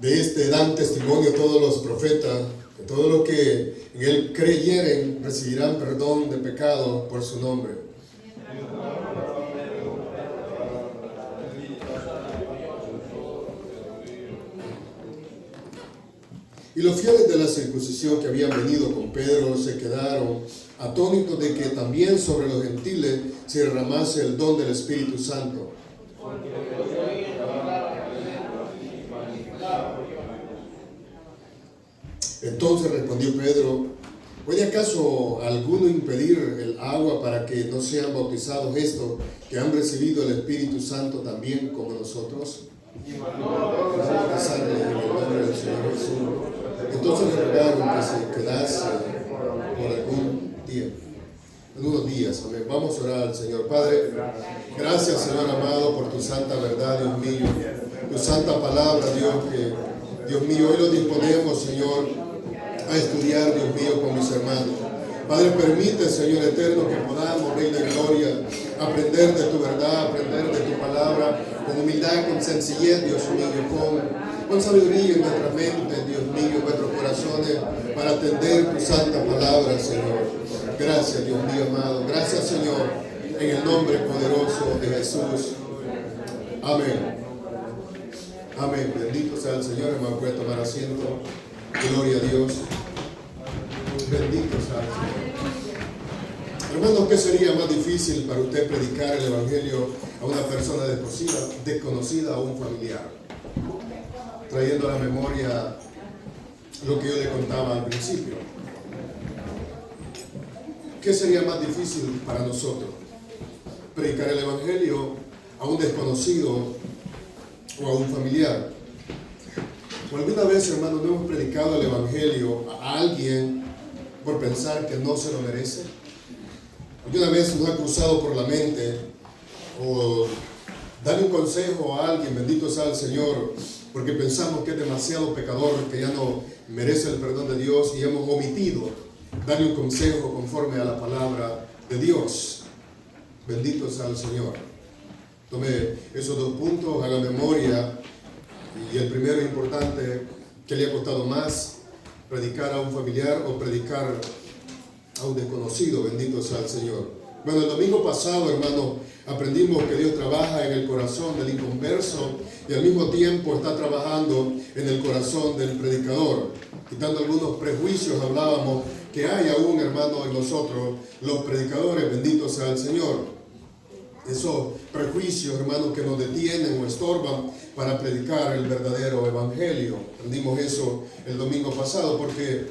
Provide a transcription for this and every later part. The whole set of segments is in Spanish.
De este dan testimonio todos los profetas, que todos los que en él creyeren recibirán perdón de pecado por su nombre. Y los fieles de la circuncisión que habían venido con Pedro se quedaron atónitos de que también sobre los gentiles se derramase el don del Espíritu Santo. Entonces respondió Pedro: ¿puede acaso alguno impedir el agua para que no sean bautizados estos que han recibido el Espíritu Santo también como nosotros? Bautizarles en el nombre del Señor Jesús. Entonces le rogaron que se quedase por algún tiempo, algunos días. Amén. Vamos a orar al Señor. Padre, gracias, Señor amado, por tu santa verdad, Dios mío, tu santa palabra, Dios mío, hoy lo disponemos, Señor, a estudiar, Dios mío, con mis hermanos. Padre, permite, Señor eterno, que podamos, Rey de Gloria, aprender de tu verdad, aprender de tu palabra, con humildad, con sencillez, Dios mío, con sabiduría en nuestra mente, Dios mío, en nuestros corazones, para atender tu santa palabra, Señor. Gracias, Dios mío amado. Gracias, Señor, en el nombre poderoso de Jesús. Amén. Amén. Bendito sea el Señor. Hermano, puede tomar asiento. Gloria a Dios. Bendito sea el Señor. Hermanos, ¿qué sería más difícil para usted predicar el Evangelio a una persona desconocida o a un familiar? Trayendo a la memoria lo que yo le contaba al principio. ¿Qué sería más difícil para nosotros? Predicar el Evangelio a un desconocido o a un familiar. ¿O alguna vez, hermanos, no hemos predicado el Evangelio a alguien por pensar que no se lo merece? ¿Alguna vez nos ha cruzado por la mente o darle un consejo a alguien, bendito sea el Señor, porque pensamos que es demasiado pecador, que ya no merece el perdón de Dios y hemos omitido darle un consejo conforme a la palabra de Dios? Bendito sea el Señor. Tome esos dos puntos a la memoria. Y el primero importante, ¿qué le ha costado más? ¿Predicar a un familiar o predicar a un desconocido? Bendito sea el Señor. Bueno, el domingo pasado, hermano, aprendimos que Dios trabaja en el corazón del inconverso y al mismo tiempo está trabajando en el corazón del predicador. Quitando algunos prejuicios, hablábamos que hay aún, hermano, en nosotros, los predicadores, bendito sea el Señor. Esos prejuicios, hermanos, que nos detienen o estorban para predicar el verdadero evangelio. Aprendimos eso el domingo pasado, porque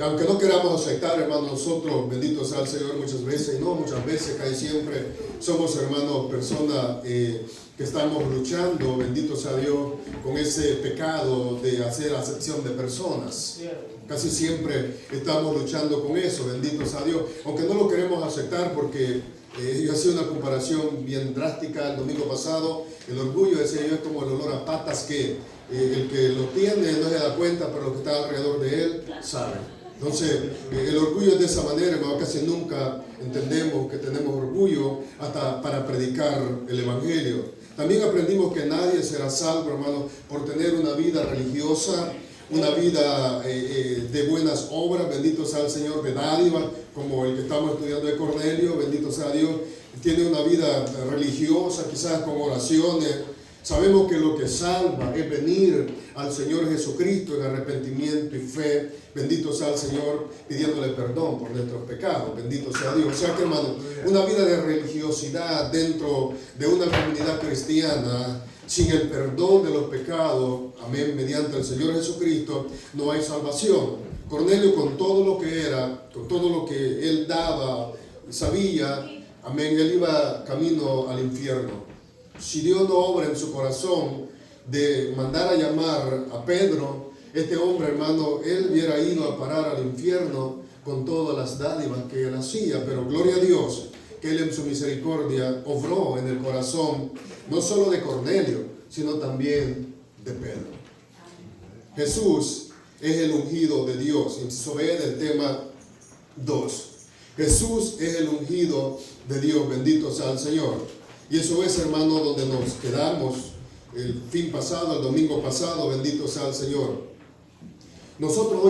aunque no queramos aceptar, hermanos, nosotros, bendito sea el Señor, muchas veces, casi siempre, somos, hermanos, personas que estamos luchando, bendito sea Dios, con ese pecado de hacer acepción de personas. Casi siempre estamos luchando con eso, bendito sea Dios, aunque no lo queremos aceptar porque yo hacía una comparación bien drástica el domingo pasado. El orgullo, decía yo, es como el olor a patas que el que lo tiene no se da cuenta, pero los que están alrededor de él saben. Entonces, el orgullo es de esa manera, hermano. Casi nunca entendemos que tenemos orgullo hasta para predicar el Evangelio. También aprendimos que nadie será salvo, hermano, por tener una vida religiosa, una vida de buenas obras, bendito sea el Señor, de dádiva, como el que estamos estudiando de Cornelio, bendito sea Dios, tiene una vida religiosa, quizás con oraciones. Sabemos que lo que salva es venir al Señor Jesucristo en arrepentimiento y fe, bendito sea el Señor, pidiéndole perdón por nuestros pecados, bendito sea Dios. O sea que, hermano, una vida de religiosidad dentro de una comunidad cristiana, sin el perdón de los pecados, amén, mediante el Señor Jesucristo, no hay salvación. Cornelio, con todo lo que era, con todo lo que él daba, sabía, amén, él iba camino al infierno. Si Dios no obra en su corazón de mandar a llamar a Pedro, este hombre, hermano, él hubiera ido a parar al infierno con todas las dádivas que él hacía. Pero gloria a Dios, que él en su misericordia obró en el corazón, no solo de Cornelio, sino también de Pedro. Jesús es el ungido de Dios. Inciso B del tema 2. Jesús es el ungido de Dios, bendito sea el Señor. Y eso es, hermano, donde nos quedamos el fin pasado, el domingo pasado, bendito sea el Señor. Nosotros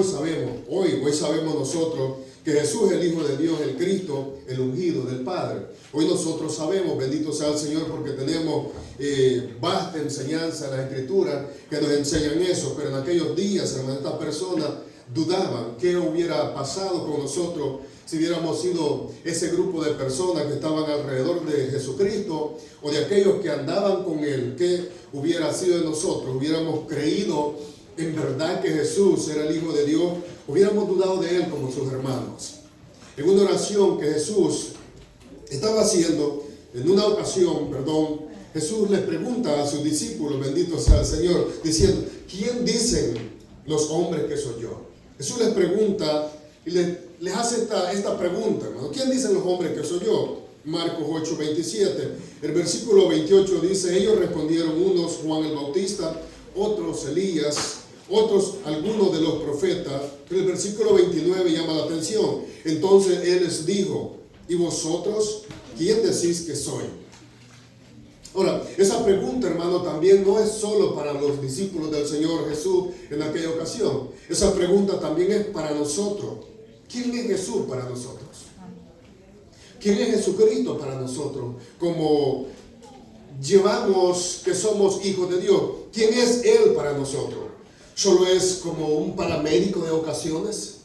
hoy sabemos nosotros que Jesús es el Hijo de Dios, el Cristo, el ungido del Padre. Hoy nosotros sabemos, bendito sea el Señor, porque tenemos vasta enseñanza en la Escritura que nos enseñan eso. Pero en aquellos días, hermano, estas personas dudaban qué hubiera pasado con nosotros si hubiéramos sido ese grupo de personas que estaban alrededor de Jesucristo o de aquellos que andaban con Él. ¿Qué hubiera sido de nosotros? ¿Hubiéramos creído en verdad que Jesús era el Hijo de Dios? ¿Hubiéramos dudado de Él como sus hermanos? En una oración que Jesús estaba haciendo, en una ocasión, Jesús les pregunta a sus discípulos, bendito sea el Señor, diciendo, ¿quién dicen los hombres que soy yo? Jesús les pregunta y les hace esta pregunta, hermano. ¿Quién dicen los hombres que soy yo? Marcos 8:27. El versículo 28 dice, ellos respondieron, unos Juan el Bautista, otros Elías, otros algunos de los profetas. El versículo 29 llama la atención. Entonces Él les dijo, ¿y vosotros quién decís que soy? Ahora, esa pregunta, hermano, también no es solo para los discípulos del Señor Jesús en aquella ocasión. Esa pregunta también es para nosotros. ¿Quién es Jesús para nosotros? ¿Quién es Jesucristo para nosotros? Como llevamos que somos hijos de Dios, ¿quién es Él para nosotros? ¿Solo es como un paramédico de ocasiones?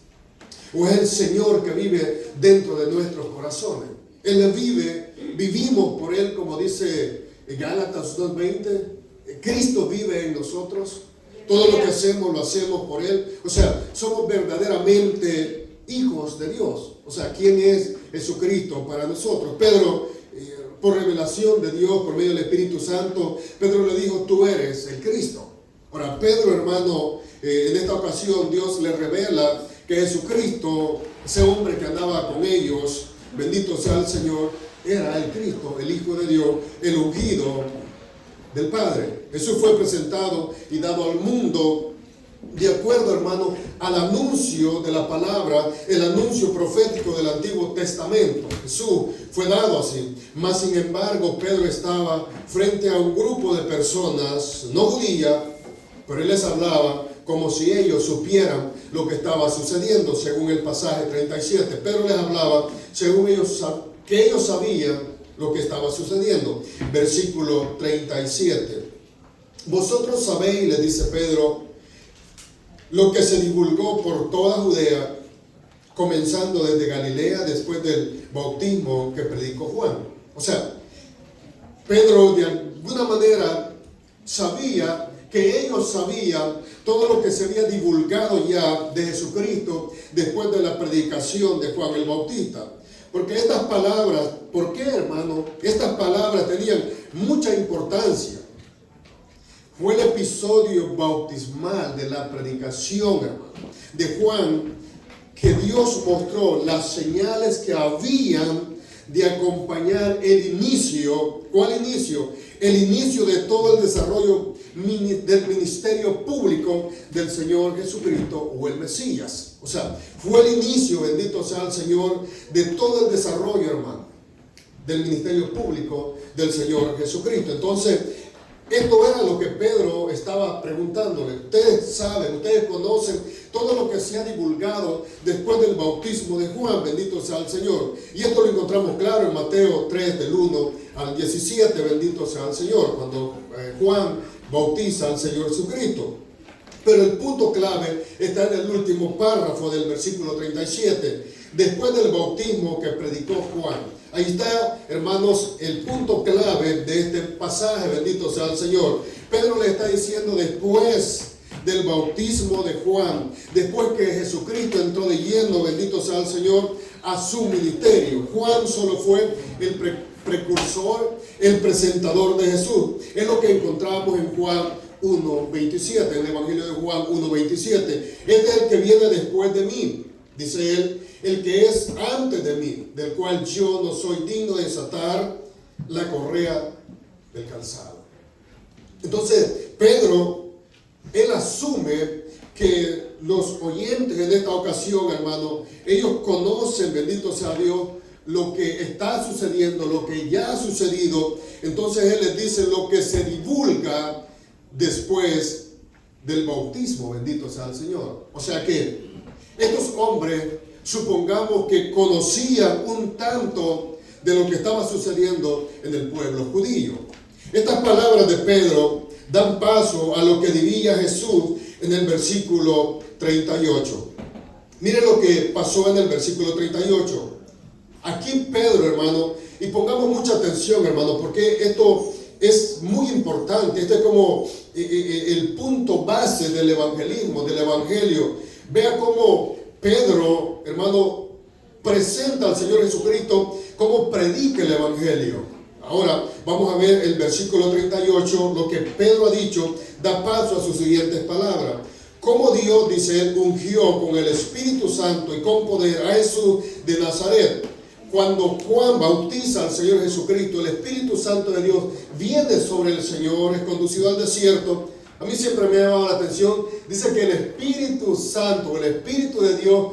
¿O es el Señor que vive dentro de nuestros corazones? Él vivimos por Él, como dice Gálatas 2:20. Cristo vive en nosotros. Todo lo que hacemos, lo hacemos por Él. O sea, somos verdaderamente hijos de Dios. O sea, ¿quién es Jesucristo para nosotros? Pedro, por revelación de Dios, por medio del Espíritu Santo, Pedro le dijo, tú eres el Cristo. Ahora, Pedro, hermano, en esta ocasión Dios le revela que Jesucristo, ese hombre que andaba con ellos, bendito sea el Señor, era el Cristo, el Hijo de Dios, el ungido del Padre. Jesús fue presentado y dado al mundo de acuerdo, hermano, al anuncio de la palabra, el anuncio profético del Antiguo Testamento. Jesús fue dado así. Mas, sin embargo, Pedro estaba frente a un grupo de personas no judías, pero él les hablaba como si ellos supieran lo que estaba sucediendo, según el pasaje 37. Pedro les hablaba según que ellos sabían lo que estaba sucediendo. Versículo 37. Vosotros sabéis, le dice Pedro, lo que se divulgó por toda Judea, comenzando desde Galilea, después del bautismo que predicó Juan. O sea, Pedro de alguna manera sabía que ellos sabían todo lo que se había divulgado ya de Jesucristo después de la predicación de Juan el Bautista. Porque estas palabras, ¿por qué, hermano? Estas palabras tenían mucha importancia. Fue el episodio bautismal de la predicación, hermano, de Juan, que Dios mostró las señales que habían de acompañar el inicio. ¿Cuál inicio? El inicio de todo el desarrollo del ministerio público del Señor Jesucristo o el Mesías. O sea, fue el inicio, bendito sea el Señor, de todo el desarrollo, hermano, del ministerio público del Señor Jesucristo. Entonces, esto era lo que Pedro estaba preguntándole. Ustedes saben, ustedes conocen todo lo que se ha divulgado después del bautismo de Juan, bendito sea el Señor. Y esto lo encontramos claro en Mateo 3, del 1 al 17, bendito sea el Señor, cuando Juan bautiza al Señor Jesucristo. Pero el punto clave está en el último párrafo del versículo 37, después del bautismo que predicó Juan. Ahí está, hermanos, el punto clave de este pasaje, bendito sea el Señor. Pedro le está diciendo después del bautismo de Juan, después que Jesucristo entró de lleno, bendito sea el Señor, a su ministerio. Juan solo fue el precursor, el presentador de Jesús. Es lo que encontramos en Juan 1:27, en el Evangelio de Juan 1:27. Este es el que viene después de mí, dice él, el que es antes de mí, del cual yo no soy digno de desatar la correa del calzado. Entonces, Pedro, él asume que los oyentes en esta ocasión, hermano, ellos conocen, bendito sea Dios, lo que está sucediendo, lo que ya ha sucedido. Entonces él les dice lo que se divulga después del bautismo, bendito sea el Señor. O sea que estos hombres, supongamos que conocían un tanto de lo que estaba sucediendo en el pueblo judío. Estas palabras de Pedro dan paso a lo que diría Jesús en el versículo 38. Mire lo que pasó en el versículo 38. Aquí Pedro, hermano, y pongamos mucha atención, hermano, porque esto es muy importante. Este es como el punto base del evangelismo, del evangelio. Vea cómo Pedro, hermano, presenta al Señor Jesucristo, cómo predica el evangelio. Ahora vamos a ver el versículo 38, lo que Pedro ha dicho, da paso a sus siguientes palabras. Como Dios, dice él, ungió con el Espíritu Santo y con poder a Jesús de Nazaret. Cuando Juan bautiza al Señor Jesucristo, el Espíritu Santo de Dios viene sobre el Señor, es conducido al desierto. A mí siempre me ha llamado la atención, dice que el Espíritu Santo, el Espíritu de Dios,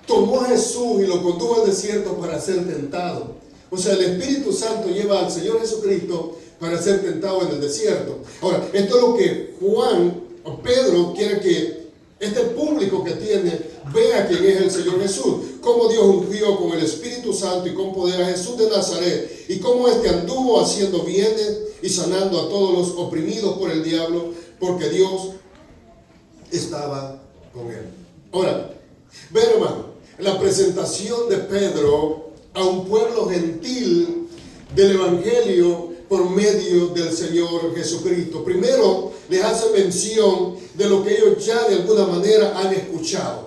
tomó a Jesús y lo condujo al desierto para ser tentado. O sea, el Espíritu Santo lleva al Señor Jesucristo para ser tentado en el desierto. Ahora, esto es lo que Juan o Pedro quiere que este público que tiene vea quién es el Señor Jesús. Cómo Dios ungió con el Espíritu Santo y con poder a Jesús de Nazaret. Y cómo este anduvo haciendo bienes y sanando a todos los oprimidos por el diablo, porque Dios estaba con él. Ahora, ve, hermano, la presentación de Pedro a un pueblo gentil del evangelio por medio del Señor Jesucristo. Primero les hace mención de lo que ellos ya de alguna manera han escuchado,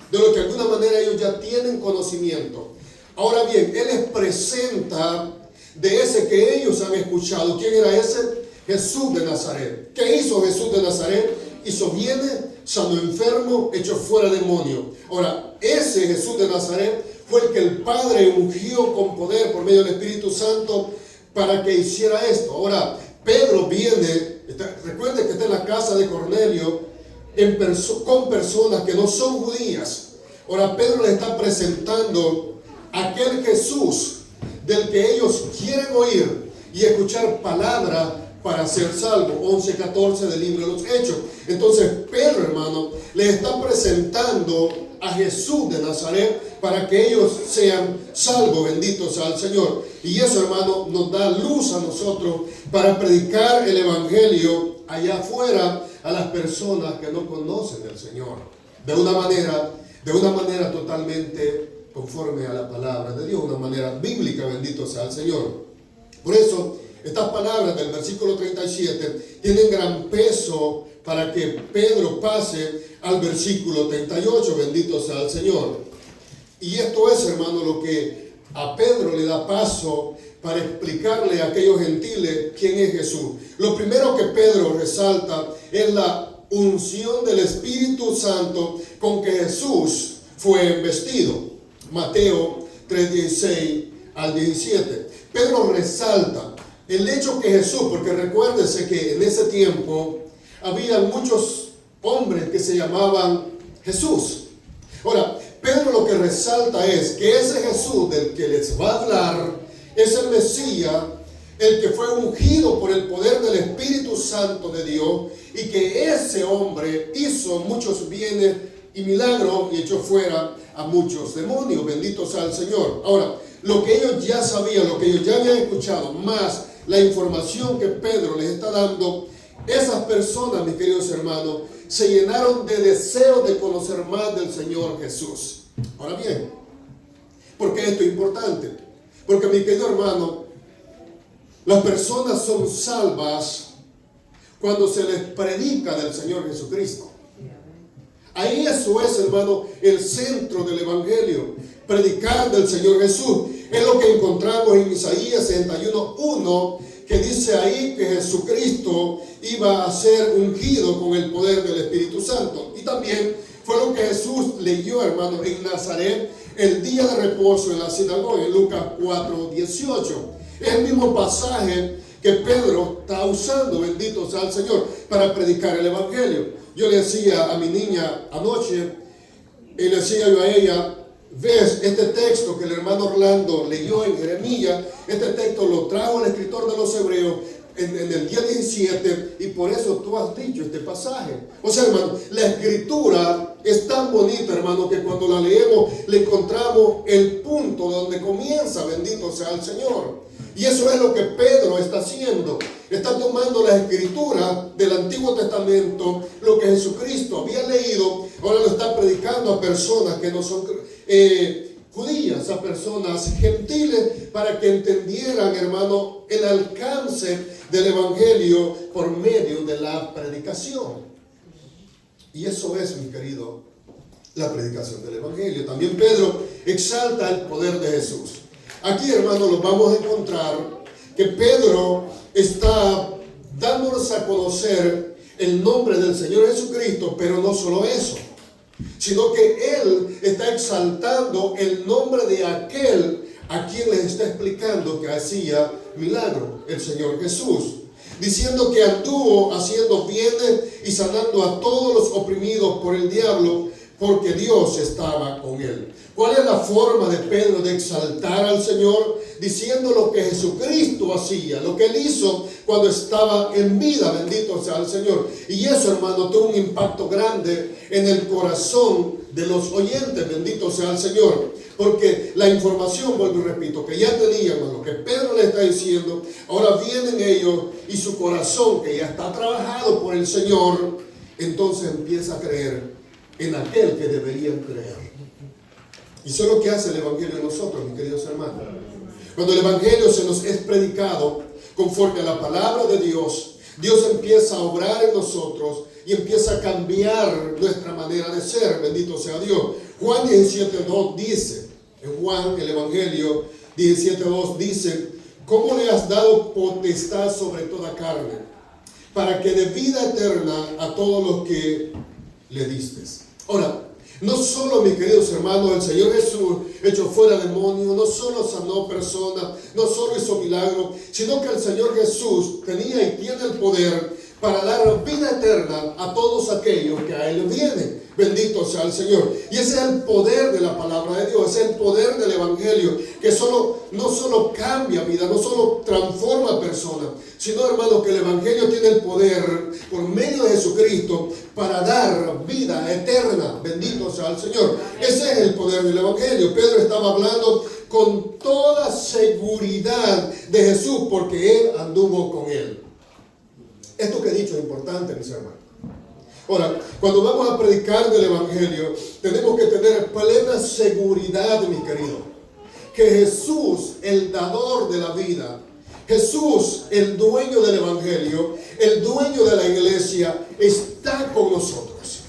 de lo que de alguna manera ellos ya tienen conocimiento. Ahora bien, Él les presenta de ese que ellos han escuchado. ¿Quién era ese? Jesús de Nazaret. ¿Qué hizo Jesús de Nazaret? Hizo bienes, sanó enfermo, echó fuera demonios. Ahora, ese Jesús de Nazaret fue el que el Padre ungió con poder por medio del Espíritu Santo para que hiciera esto. Ahora, Pedro viene, recuerde que está en la casa de Cornelio con personas que no son judías. Ahora, Pedro le está presentando aquel Jesús del que ellos quieren oír y escuchar palabra para ser salvo. 11:14 del libro de los Hechos. Entonces, Pedro, hermano, le está presentando a Jesús de Nazaret para que ellos sean salvos, benditos sea el Señor. Y eso, hermano, nos da luz a nosotros para predicar el evangelio allá afuera a las personas que no conocen del Señor de una manera totalmente conforme a la palabra de Dios, una manera bíblica, bendito sea el Señor. Por eso estas palabras del versículo 37 tienen gran peso para que Pedro pase al versículo 38, bendito sea el Señor. Y esto es, hermano, lo que a Pedro le da paso para explicarle a aquellos gentiles quién es Jesús. Lo primero que Pedro resalta es la unción del Espíritu Santo con que Jesús fue vestido. Mateo 3:16 al 17. Pedro resalta el hecho que Jesús, porque recuérdese que en ese tiempo había muchos hombres que se llamaban Jesús. Ahora, Pedro lo que resalta es que ese Jesús del que les va a hablar es el Mesías, el que fue ungido por el poder del Espíritu Santo de Dios, y que ese hombre hizo muchos bienes y milagros y echó fuera a muchos demonios, bendito sea el Señor. Ahora, lo que ellos ya sabían, lo que ellos ya habían escuchado, más la información que Pedro les está dando, esas personas, mis queridos hermanos, se llenaron de deseo de conocer más del Señor Jesús. Ahora bien, ¿por qué esto es importante? Porque, mi querido hermano, las personas son salvas cuando se les predica del Señor Jesucristo. Ahí eso es, hermano, el centro del evangelio, predicar del Señor Jesús. Es lo que encontramos en Isaías 61:1, que dice ahí que Jesucristo iba a ser ungido con el poder del Espíritu Santo. Y también fue lo que Jesús leyó, hermano, en Nazaret, el día de reposo en la sinagoga, en Lucas 4:18. Es el mismo pasaje que Pedro está usando, bendito sea el Señor, para predicar el evangelio. Yo le decía a mi niña anoche, y le decía yo a ella, ves, este texto que el hermano Orlando leyó en Jeremías, este texto lo trajo el escritor de los Hebreos, en el día 17, y por eso tú has dicho este pasaje. O sea, hermano, la escritura es tan bonita, hermano, que cuando la leemos le encontramos el punto donde comienza, bendito sea el Señor. Y eso es lo que Pedro está haciendo. Está tomando la escritura del Antiguo Testamento, lo que Jesucristo había leído, ahora lo está predicando a personas que no son judías, a personas gentiles, para que entendieran, hermano, el alcance del Evangelio por medio de la predicación. Y eso es, mi querido, la predicación del Evangelio. También Pedro exalta el poder de Jesús. Aquí, hermano, lo vamos a encontrar que Pedro está dándonos a conocer el nombre del Señor Jesucristo, pero no solo eso, sino que él está exaltando el nombre de aquel a quien les está explicando que hacía milagro, el Señor Jesús, diciendo que anduvo haciendo bienes y sanando a todos los oprimidos por el diablo, porque Dios estaba con él. ¿Cuál es la forma de Pedro de exaltar al Señor? Diciendo lo que Jesucristo hacía, lo que él hizo cuando estaba en vida, bendito sea el Señor. Y eso, hermano, tuvo un impacto grande en el corazón de los oyentes, bendito sea el Señor. Porque la información, vuelvo y repito, que ya tenían, lo que Pedro le está diciendo, ahora vienen ellos y su corazón, que ya está trabajado por el Señor, entonces empieza a creer en aquel que deberían creer. Y eso es lo que hace el Evangelio en nosotros, mis queridos hermanos. Cuando el Evangelio se nos es predicado conforme a la palabra de Dios, Dios empieza a obrar en nosotros y empieza a cambiar nuestra manera de ser, bendito sea Dios. Juan 17:2 dice, en Juan, el Evangelio 17:2 dice: ¿cómo le has dado potestad sobre toda carne, para que dé vida eterna a todos los que le diste? Ahora, no solo, mis queridos hermanos, el Señor Jesús echó fuera demonios, no solo sanó personas, no solo hizo milagros, sino que el Señor Jesús tenía y tiene el poder para dar vida eterna a todos aquellos que a Él vienen. Bendito sea el Señor. Y ese es el poder de la palabra de Dios, ese es el poder del Evangelio, que no solo cambia vida, no solo transforma personas, sino, hermano, que el Evangelio tiene el poder por medio de Jesucristo para dar vida eterna. Bendito sea el Señor. Ese es el poder del Evangelio. Pedro estaba hablando con toda seguridad de Jesús porque Él anduvo con Él. Esto que he dicho es importante, mis hermanos. Ahora, cuando vamos a predicar del Evangelio, tenemos que tener plena seguridad, mi querido, que Jesús, el dador de la vida, Jesús, el dueño del Evangelio, el dueño de la iglesia, está con nosotros.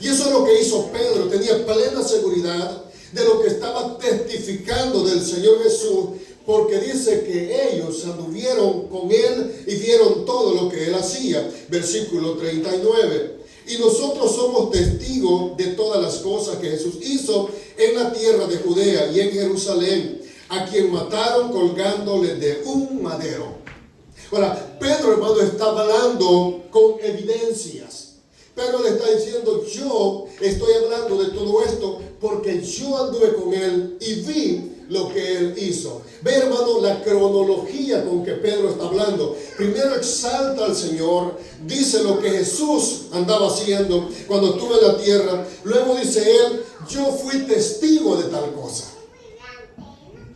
Y eso es lo que hizo Pedro. Tenía plena seguridad de lo que estaba testificando del Señor Jesús, porque dice que ellos anduvieron con Él y vieron todo lo que Él hacía. Versículo 39. Y nosotros somos testigos de todas las cosas que Jesús hizo en la tierra de Judea y en Jerusalén, a quien mataron colgándole de un madero. Ahora, Pedro, hermano, está hablando con evidencias. Pedro le está diciendo: yo estoy hablando de todo esto porque yo anduve con Él y vi lo que Él hizo. Ve, hermano, la cronología con que Pedro está hablando. Primero exalta al Señor, dice lo que Jesús andaba haciendo cuando estuvo en la tierra. Luego dice él: yo fui testigo de tal cosa.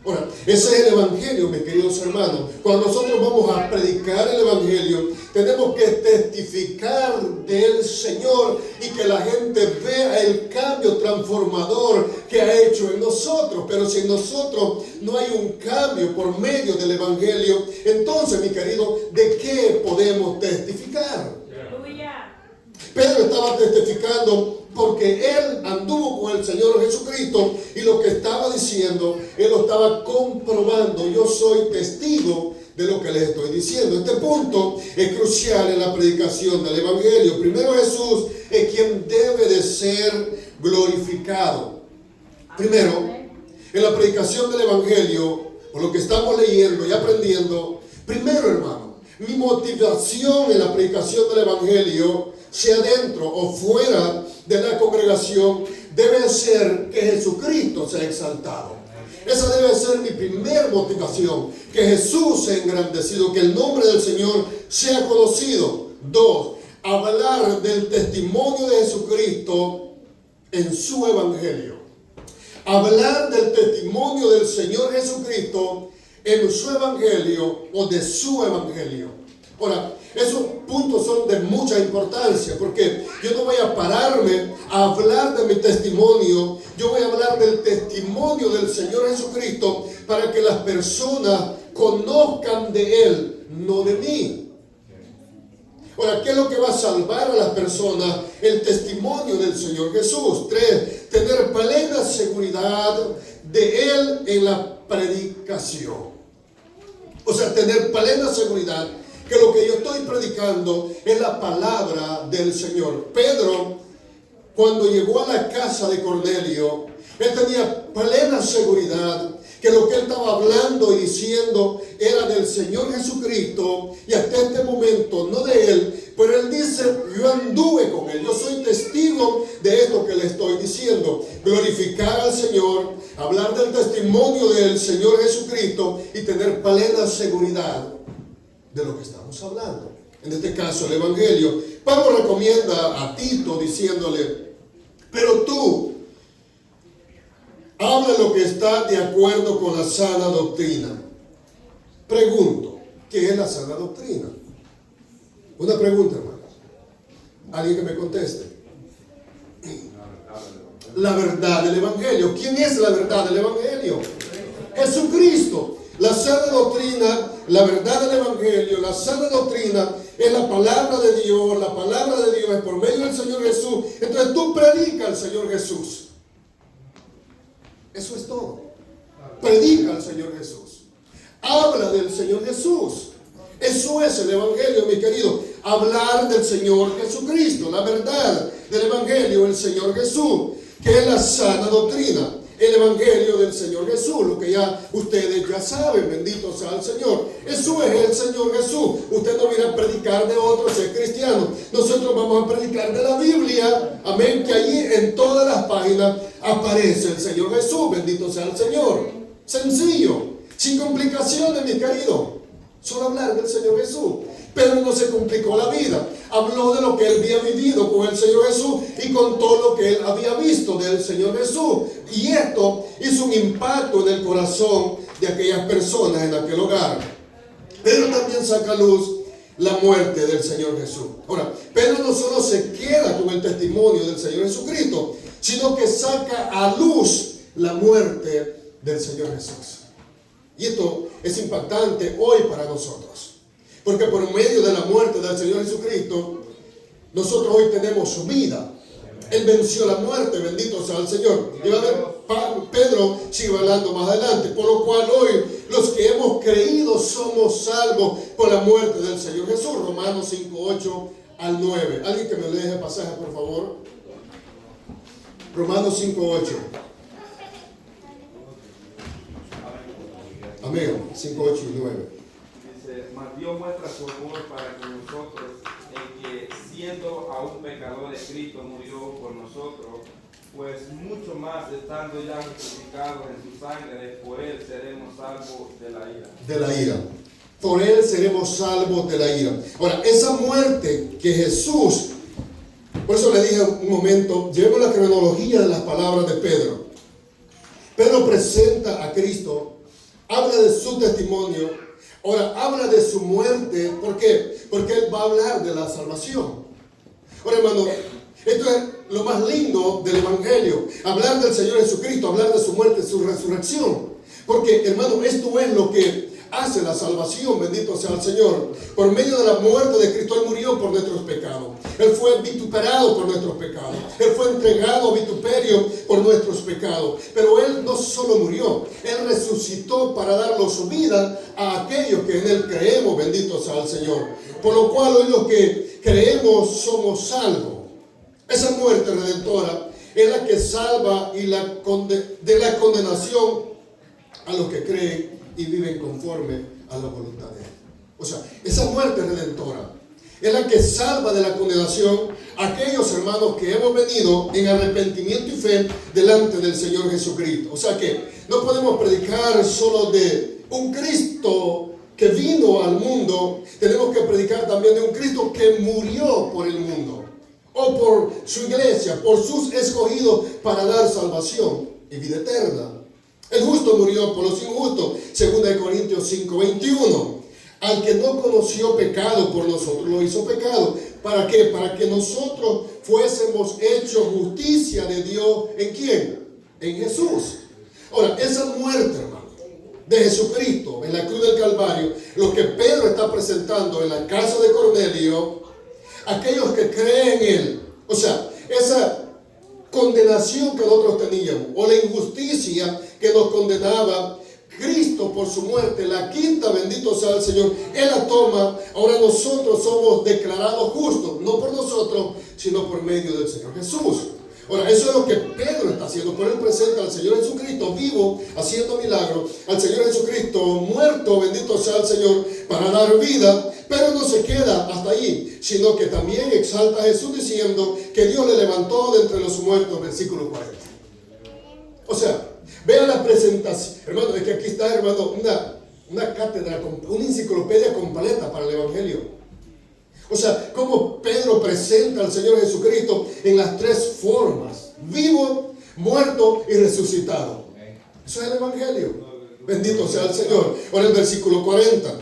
Ahora, ese es el Evangelio, mis queridos hermanos. Cuando nosotros vamos a predicar el Evangelio, tenemos que testificar del Señor y que la gente vea el cambio transformador que ha hecho en nosotros. Pero si en nosotros no hay un cambio por medio del Evangelio, entonces, mi querido, ¿de qué podemos testificar? Pedro estaba testificando porque él anduvo con el Señor Jesucristo, y lo que estaba diciendo, él lo estaba comprobando. Yo soy testigo de lo que les estoy diciendo. Este punto es crucial en la predicación del Evangelio. Primero, Jesús es quien debe de ser glorificado. Primero, en la predicación del Evangelio, por lo que estamos leyendo y aprendiendo, primero, hermano, mi motivación en la predicación del Evangelio, sea dentro o fuera de la congregación, debe ser que Jesucristo sea exaltado. Esa debe ser mi primer motivación, que Jesús sea engrandecido, que el nombre del Señor sea conocido. 2, hablar del testimonio de Jesucristo en su evangelio. Hablar del testimonio del Señor Jesucristo en su evangelio o de su evangelio. Ahora, esos puntos son de mucha importancia, porque yo no voy a pararme a hablar de mi testimonio, yo voy a hablar del testimonio del Señor Jesucristo para que las personas conozcan de Él, no de mí. Ahora, ¿qué es lo que va a salvar a las personas? El testimonio del Señor Jesús. 3, tener plena seguridad de Él en la predicación. O sea, tener plena seguridad que lo que yo estoy predicando es la palabra del Señor. Pedro, cuando llegó a la casa de Cornelio, él tenía plena seguridad que lo que él estaba hablando y diciendo era del Señor Jesucristo, y hasta este momento no de él, pero él dice: yo anduve con él, yo soy testigo de esto que le estoy diciendo. Glorificar al Señor, hablar del testimonio del Señor Jesucristo y tener plena seguridad de lo que estamos hablando. En este caso, el Evangelio. Pablo recomienda a Tito diciéndole: pero tú habla lo que está de acuerdo con la sana doctrina. Pregunto, ¿qué es la sana doctrina? Una pregunta, hermano. Alguien que me conteste. La verdad del Evangelio. ¿Quién es la verdad del Evangelio? Jesucristo. La sana doctrina, la verdad del Evangelio, la sana doctrina es la palabra de Dios. La palabra de Dios es por medio del Señor Jesús. Entonces tú predica al Señor Jesús. Eso es todo. Predica al Señor Jesús. Habla del Señor Jesús. Eso es el Evangelio, mi querido. Hablar del Señor Jesucristo. La verdad del Evangelio, el Señor Jesús, que es la sana doctrina. El Evangelio del Señor Jesús, lo que ya ustedes ya saben, bendito sea el Señor. Eso es el Señor Jesús. Usted no viene a predicar de otro, ser cristiano. Nosotros vamos a predicar de la Biblia. Amén, que allí en todas las páginas aparece el Señor Jesús, bendito sea el Señor. Sencillo, sin complicaciones, mi querido. Solo hablar del Señor Jesús. Pedro no se complicó la vida. Habló de lo que él había vivido con el Señor Jesús y contó lo que él había visto del Señor Jesús. Y esto hizo un impacto en el corazón de aquellas personas en aquel hogar. Pedro también saca a luz la muerte del Señor Jesús. Ahora, Pedro no solo se queda con el testimonio del Señor Jesucristo, sino que saca a luz la muerte del Señor Jesús. Y esto es impactante hoy para nosotros. Porque por medio de la muerte del Señor Jesucristo, nosotros hoy tenemos su vida. Él venció la muerte, bendito sea el Señor. Y va a ver, Pedro sigue hablando más adelante. Por lo cual hoy los que hemos creído somos salvos por la muerte del Señor Jesús. Romanos 5, 8 al 9. Alguien que me lea el pasaje, por favor. Romanos 5, 8. Amén. 5, 8 y 9. Dice: mas Dios muestra su amor para con nosotros en que, siendo aún pecadores, Cristo murió por nosotros, pues mucho más estando ya justificados en su sangre, por él seremos salvos de la ira. De la ira. Por él seremos salvos de la ira. Ahora, esa muerte que Jesús, por eso le dije un momento, llevemos la cronología de las palabras de Pedro. Pedro presenta a Cristo, habla de su testimonio. Ahora, habla de su muerte. ¿Por qué? Porque él va a hablar de la salvación. Ahora, hermano, esto es lo más lindo del Evangelio. Hablar del Señor Jesucristo, hablar de su muerte, su resurrección. Porque, hermano, esto es lo que hace la salvación, bendito sea el Señor. Por medio de la muerte de Cristo, Él murió por nuestros pecados. Él fue vituperado por nuestros pecados. Él fue entregado a vituperio por nuestros pecados. Pero Él no solo murió, Él resucitó para darnos su vida a aquellos que en Él creemos, bendito sea el Señor. Por lo cual hoy los que creemos somos salvos. Esa muerte redentora es la que salva y de la condenación a los que creen y viven conforme a la voluntad de Él. O sea, esa muerte redentora es la que salva de la condenación aquellos hermanos que hemos venido en arrepentimiento y fe delante del Señor Jesucristo. O sea que no podemos predicar solo de un Cristo que vino al mundo, tenemos que predicar también de un Cristo que murió por el mundo, o por su iglesia, por sus escogidos para dar salvación y vida eterna. El justo murió por los injustos, 2 Corintios 5:21. Al que no conoció pecado por nosotros lo hizo pecado. ¿Para qué? Para que nosotros fuésemos hechos justicia de Dios. ¿En quién? En Jesús. Ahora, esa muerte, hermano, de Jesucristo en la cruz del Calvario, lo que Pedro está presentando en la casa de Cornelio, aquellos que creen en él, o sea, esa condenación que nosotros teníamos, o la injusticia que nos condenaba, Cristo por su muerte la quita, bendito sea el Señor, Él la toma. Ahora nosotros somos declarados justos, no por nosotros, sino por medio del Señor Jesús. Ahora, eso es lo que Pedro está haciendo, por él presenta al Señor Jesucristo vivo, haciendo milagros, al Señor Jesucristo muerto, bendito sea el Señor, para dar vida, pero no se queda hasta ahí, sino que también exalta a Jesús diciendo que Dios le levantó de entre los muertos, versículo 40. O sea, vean la presentación, hermano, es que aquí está, hermano, una cátedra, una enciclopedia completa para el Evangelio. O sea, cómo Pedro presenta al Señor Jesucristo en las tres formas: vivo, muerto y resucitado. Eso es el Evangelio. Bendito sea el Señor. Ahora el versículo 40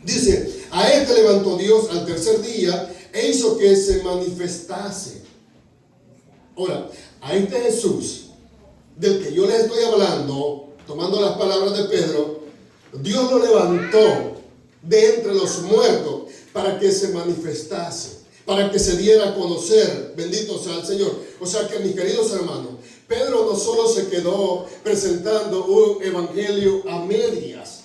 dice: a él que levantó Dios al tercer día e hizo que se manifestase. Ahora, a este Jesús del que yo les estoy hablando, tomando las palabras de Pedro, Dios lo levantó de entre los muertos para que se manifestase, para que se diera a conocer. Bendito sea el Señor. O sea que, mis queridos hermanos, Pedro no solo se quedó presentando un evangelio a medias.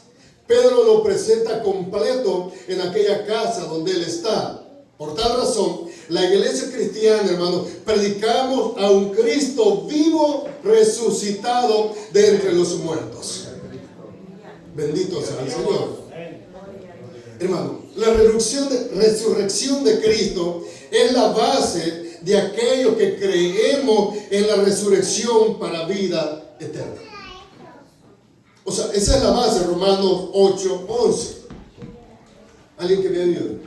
Pedro lo presenta completo en aquella casa donde él está. Por tal razón, la iglesia cristiana, hermanos, predicamos a un Cristo vivo, resucitado de entre los muertos. Bendito sea el Señor. Hermano, la resurrección de Cristo es la base de aquello que creemos en la resurrección para vida eterna. O sea, esa es la base, Romanos 8:11. ¿Alguien que me ayude?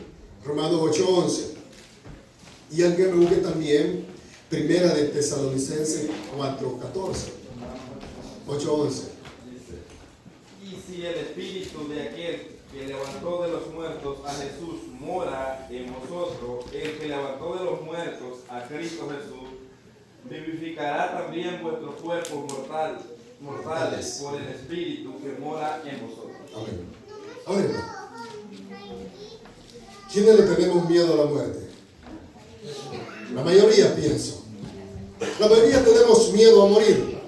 Romanos 8:11. Y alguien me busque también Primera de Tesalonicenses 4:14. 8:11. Y si el espíritu de aquel que levantó de los muertos a Jesús mora en vosotros, el que levantó de los muertos a Cristo Jesús vivificará también vuestros cuerpos mortales por el espíritu que mora en vosotros. Amén. Ahora, ¿quiénes le tenemos miedo a la muerte? La mayoría, pienso. La mayoría tenemos miedo a morir.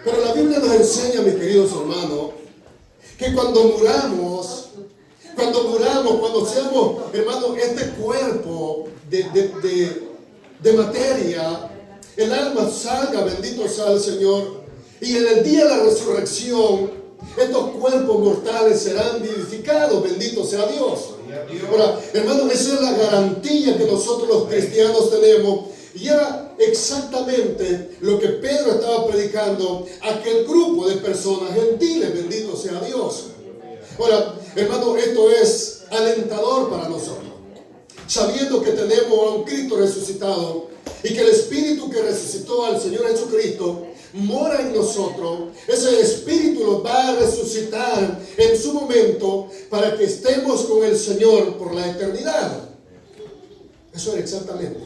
Pero la Biblia nos enseña, mis queridos hermanos, que cuando muramos, cuando seamos, hermanos, este cuerpo de materia, el alma salga, bendito sea el Señor, y en el día de la resurrección, estos cuerpos mortales serán vivificados, bendito sea Dios. Ahora, hermanos, esa es la garantía que nosotros los cristianos tenemos. Y era exactamente lo que Pedro estaba predicando a aquel grupo de personas gentiles, bendito sea Dios. Ahora, hermano, esto es alentador para nosotros, sabiendo que tenemos a un Cristo resucitado y que el Espíritu que resucitó al Señor Jesucristo mora en nosotros. Ese Espíritu nos va a resucitar en su momento para que estemos con el Señor por la eternidad. Eso era exactamente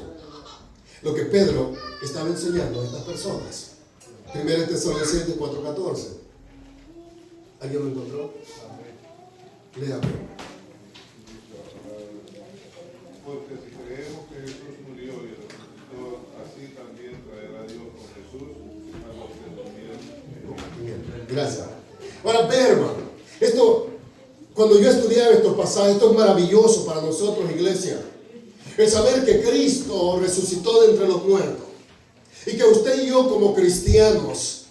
lo que Pedro estaba enseñando a estas personas. 1 Tesalonicenses 4:14. ¿Alguien lo encontró? Léame. Porque si creemos que Jesús murió y resucitó, así también traerá Dios con Jesús a los que durmieron. Gracias. Ahora, ve, hermano, esto, cuando yo estudiaba estos pasajes, esto es maravilloso para nosotros, iglesia. El saber que Cristo resucitó de entre los muertos. Y que usted y yo como cristianos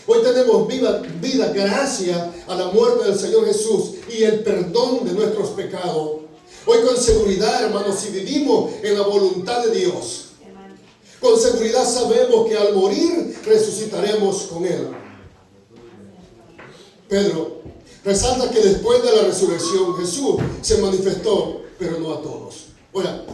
hoy tenemos vida gracias a la muerte del Señor Jesús y el perdón de nuestros pecados. Hoy con seguridad, hermanos, si vivimos en la voluntad de Dios, con seguridad sabemos que al morir resucitaremos con Él. Pedro resalta que después de la resurrección Jesús se manifestó, pero no a todos. Ahora,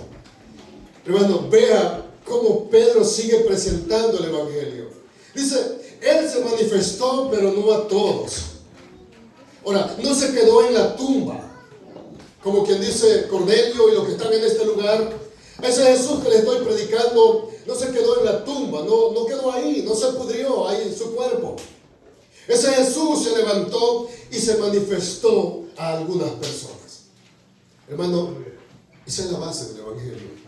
hermano, vea cómo Pedro sigue presentando el Evangelio. Dice, Él se manifestó, pero no a todos. Ahora, no se quedó en la tumba, como quien dice Cornelio y los que están en este lugar. Ese Jesús que le estoy predicando no se quedó en la tumba, no quedó ahí, no se pudrió ahí en su cuerpo. Ese Jesús se levantó y se manifestó a algunas personas. Hermano, esa es la base del Evangelio.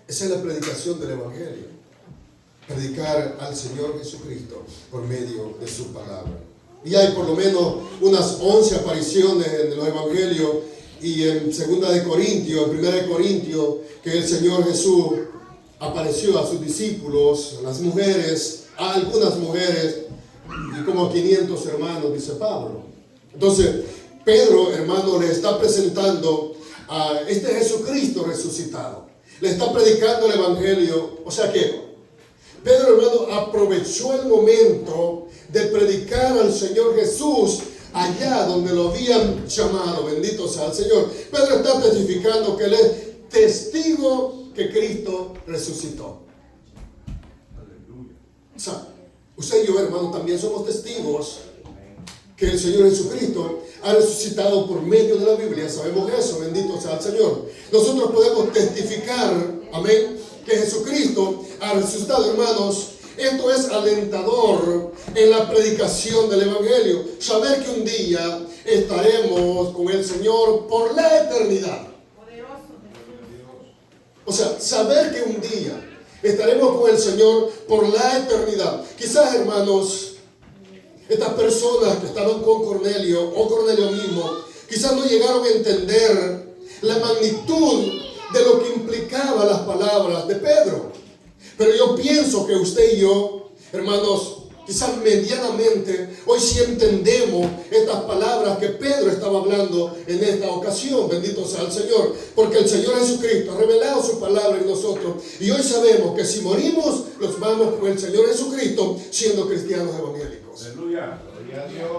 Esa es la predicación del Evangelio. Predicar al Señor Jesucristo por medio de su palabra. Y hay por lo menos unas 11 apariciones en los Evangelios y en 2 de Corintios, en 1 de Corintios, que el Señor Jesús apareció a sus discípulos, a las mujeres, a algunas mujeres, y como 500 hermanos, dice Pablo. Entonces, Pedro, hermano, le está presentando a este Jesucristo resucitado. Le está predicando el Evangelio. O sea que Pedro, hermano, aprovechó el momento de predicar al Señor Jesús allá donde lo habían llamado. Bendito sea el Señor. Pedro está testificando que él es testigo que Cristo resucitó. O sea, usted y yo, hermano, también somos testigos que el Señor Jesucristo ha resucitado por medio de la Biblia. Sabemos eso, bendito sea el Señor. Nosotros podemos testificar, amén, que Jesucristo ha resucitado, hermanos. Esto es alentador en la predicación del Evangelio. Saber que un día estaremos con el Señor por la eternidad. O sea, saber que un día estaremos con el Señor por la eternidad. Quizás, hermanos, estas personas que estaban con Cornelio, o Cornelio mismo, quizás no llegaron a entender la magnitud de lo que implicaban las palabras de Pedro. Pero yo pienso que usted y yo, hermanos, quizás medianamente, hoy sí entendemos estas palabras que Pedro estaba hablando en esta ocasión. Bendito sea el Señor, porque el Señor Jesucristo ha revelado su palabra en nosotros. Y hoy sabemos que si morimos, nos vamos con el Señor Jesucristo siendo cristianos evangélicos. Aleluya, gloria a Dios.